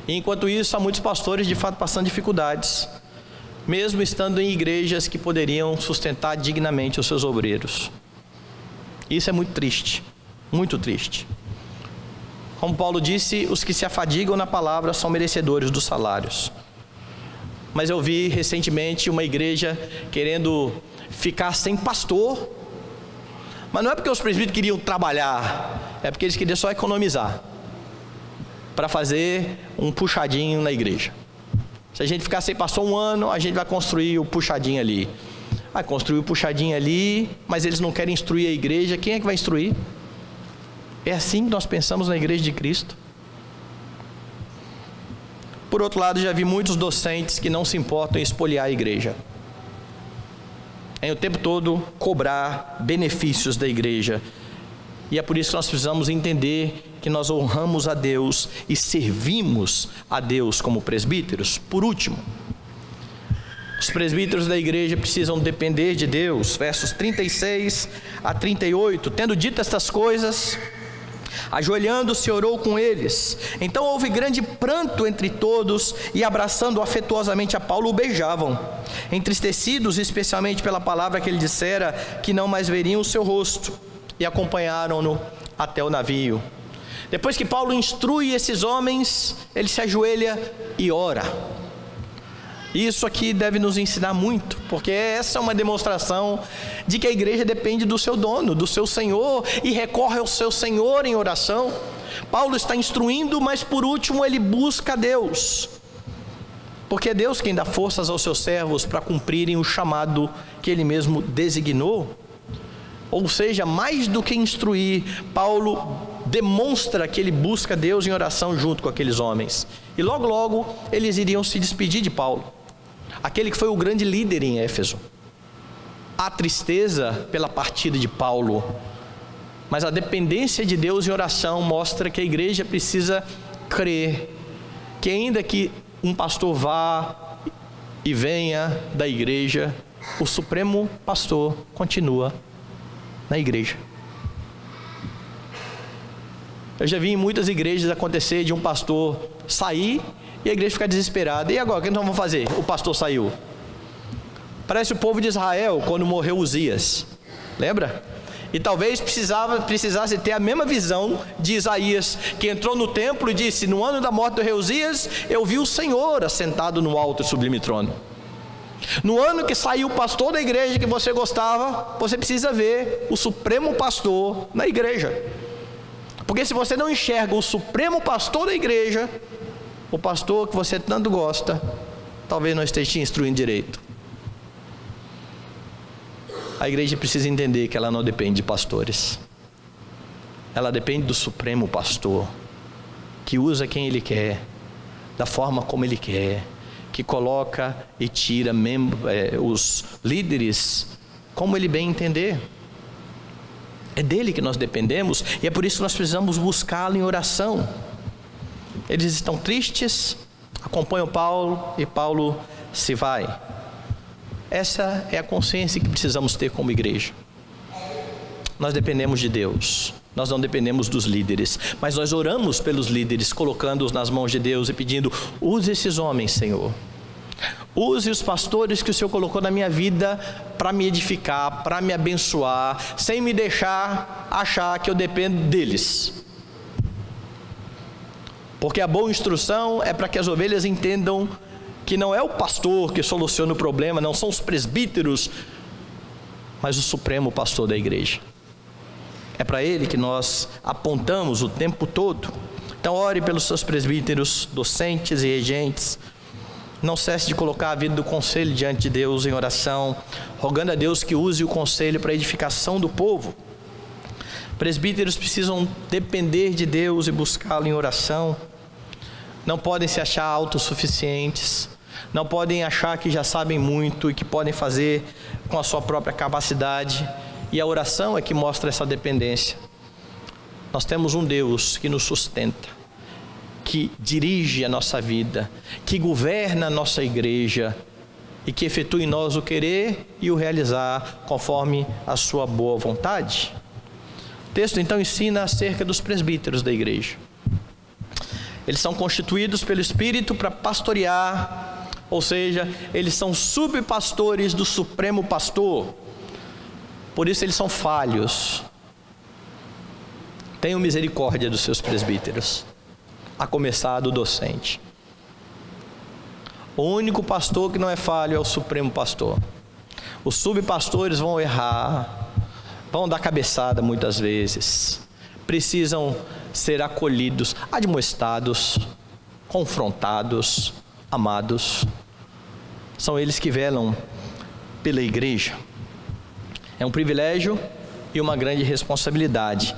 E enquanto isso, há muitos pastores de fato passando dificuldades, mesmo estando em igrejas que poderiam sustentar dignamente os seus obreiros. Isso é muito triste, muito triste. Como Paulo disse, os que se afadigam na palavra são merecedores dos salários. Mas eu vi recentemente uma igreja querendo ficar sem pastor, mas não é porque os presbíteros queriam trabalhar, é porque eles queriam só economizar, para fazer um puxadinho na igreja. Se a gente ficar sem pastor um ano, a gente vai construir o puxadinho ali. Vai construir o puxadinho ali, mas eles não querem instruir a igreja. Quem é que vai instruir? É assim que nós pensamos na igreja de Cristo. Por outro lado, já vi muitos docentes que não se importam em espoliar a igreja, em o tempo todo cobrar benefícios da igreja. E é por isso que nós precisamos entender que nós honramos a Deus e servimos a Deus como presbíteros. Por último, os presbíteros da igreja precisam depender de Deus. Versos 36 a 38. Tendo dito estas coisas, ajoelhando-se, orou com eles. Então houve grande pranto entre todos, e abraçando afetuosamente a Paulo, o beijavam, entristecidos especialmente pela palavra que ele dissera, que não mais veriam o seu rosto, e acompanharam-no até o navio. Depois que Paulo instrui esses homens, ele se ajoelha e ora. Isso aqui deve nos ensinar muito, porque essa é uma demonstração de que a igreja depende do seu dono, do seu Senhor, e recorre ao seu Senhor em oração. Paulo está instruindo, mas por último ele busca a Deus, porque é Deus quem dá forças aos seus servos para cumprirem o chamado que ele mesmo designou. Ou seja, mais do que instruir, Paulo demonstra que ele busca Deus em oração junto com aqueles homens. E logo logo eles iriam se despedir de Paulo, aquele que foi o grande líder em Éfeso. Há tristeza pela partida de Paulo, mas a dependência de Deus em oração mostra que a igreja precisa crer que ainda que um pastor vá e venha da igreja, o supremo pastor continua na igreja. Eu já vi em muitas igrejas acontecer de um pastor sair e a igreja ficar desesperada. E agora, o que nós vamos fazer? O pastor saiu. Parece o povo de Israel quando morreu Uzias. Lembra? E talvez precisasse ter a mesma visão de Isaías, que entrou no templo e disse: no ano da morte do rei Uzias, eu vi o Senhor assentado no alto e sublime trono. No ano que saiu o pastor da igreja que você gostava, você precisa ver o supremo pastor na igreja. Porque se você não enxerga o supremo pastor da igreja, o pastor que você tanto gosta, talvez não esteja te instruindo direito. A igreja precisa entender que ela não depende de pastores. Ela depende do supremo pastor, que usa quem ele quer, da forma como ele quer, que coloca e tira os líderes como ele bem entender. É dele que nós dependemos, e é por isso que nós precisamos buscá-lo em oração. Eles estão tristes, acompanham Paulo e Paulo se vai. Essa é a consciência que precisamos ter como igreja. Nós dependemos de Deus, nós não dependemos dos líderes, mas nós oramos pelos líderes, colocando-os nas mãos de Deus e pedindo: use esses homens, Senhor. Use os pastores que o Senhor colocou na minha vida para me edificar, para me abençoar, sem me deixar achar que eu dependo deles. Porque a boa instrução é para que as ovelhas entendam que não é o pastor que soluciona o problema, não são os presbíteros, mas o supremo pastor da igreja. É para ele que nós apontamos o tempo todo. Então ore pelos seus presbíteros, docentes e regentes. Não cesse de colocar a vida do conselho diante de Deus em oração, rogando a Deus que use o conselho para a edificação do povo. Presbíteros precisam depender de Deus e buscá-lo em oração. Não podem se achar autossuficientes, não podem achar que já sabem muito e que podem fazer com a sua própria capacidade. E a oração é que mostra essa dependência. Nós temos um Deus que nos sustenta, que dirige a nossa vida, que governa a nossa igreja e que efetua em nós o querer e o realizar conforme a sua boa vontade. O texto então ensina acerca dos presbíteros da igreja. Eles são constituídos pelo Espírito para pastorear, ou seja, eles são subpastores do Supremo Pastor. Por isso eles são falhos. Tenham misericórdia dos seus presbíteros, a começar do docente. O único pastor que não é falho é o Supremo Pastor. Os subpastores vão errar, vão dar cabeçada muitas vezes, precisam ser acolhidos, admoestados, confrontados, amados. São eles que velam pela igreja. É um privilégio e uma grande responsabilidade.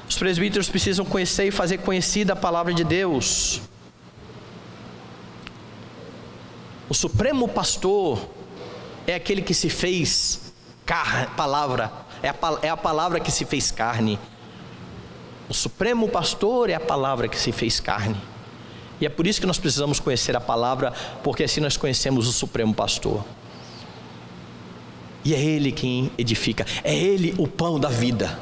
Os presbíteros precisam conhecer e fazer conhecida a palavra de Deus. O supremo pastor é aquele que se fez palavra, é a palavra que se fez carne. O supremo pastor é a palavra que se fez carne. E é por isso que nós precisamos conhecer a palavra, porque assim nós conhecemos o supremo pastor. E é Ele quem edifica, é Ele o pão da vida,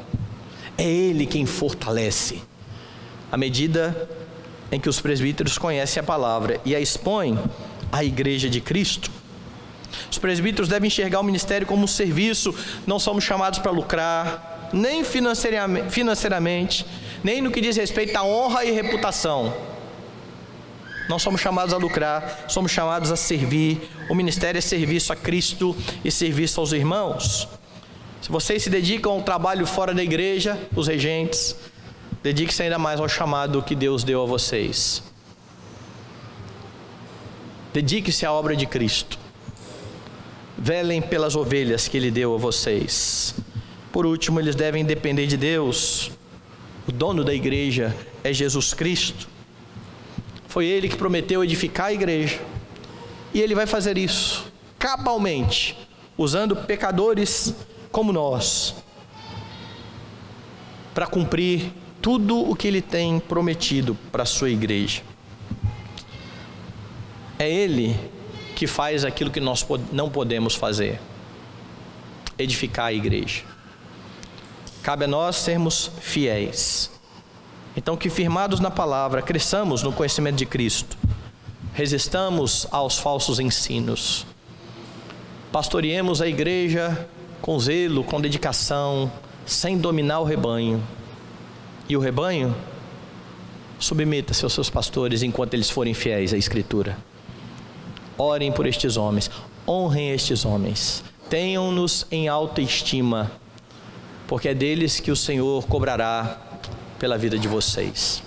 é Ele quem fortalece. À medida em que os presbíteros conhecem a palavra e a expõem à igreja de Cristo, os presbíteros devem enxergar o ministério como um serviço. Não somos chamados para lucrar, nem financeiramente, nem no que diz respeito à honra e reputação. Não somos chamados a lucrar, somos chamados a servir. O ministério é serviço a Cristo e serviço aos irmãos. Se vocês se dedicam ao trabalho fora da igreja, os regentes, dediquem-se ainda mais ao chamado que Deus deu a vocês. Dedique-se à obra de Cristo. Velem pelas ovelhas que Ele deu a vocês. Por último, eles devem depender de Deus. O dono da igreja é Jesus Cristo. Foi Ele que prometeu edificar a igreja. E Ele vai fazer isso cabalmente, usando pecadores como nós, para cumprir tudo o que Ele tem prometido para a sua igreja. É Ele que faz aquilo que nós não podemos fazer: edificar a igreja. Cabe a nós sermos fiéis. Então, que firmados na palavra, cresçamos no conhecimento de Cristo, resistamos aos falsos ensinos, pastoreemos a igreja com zelo, com dedicação, sem dominar o rebanho. E o rebanho, submeta-se aos seus pastores enquanto eles forem fiéis à Escritura. Orem por estes homens, honrem estes homens, tenham-nos em alta estima, porque é deles que o Senhor cobrará pela vida de vocês.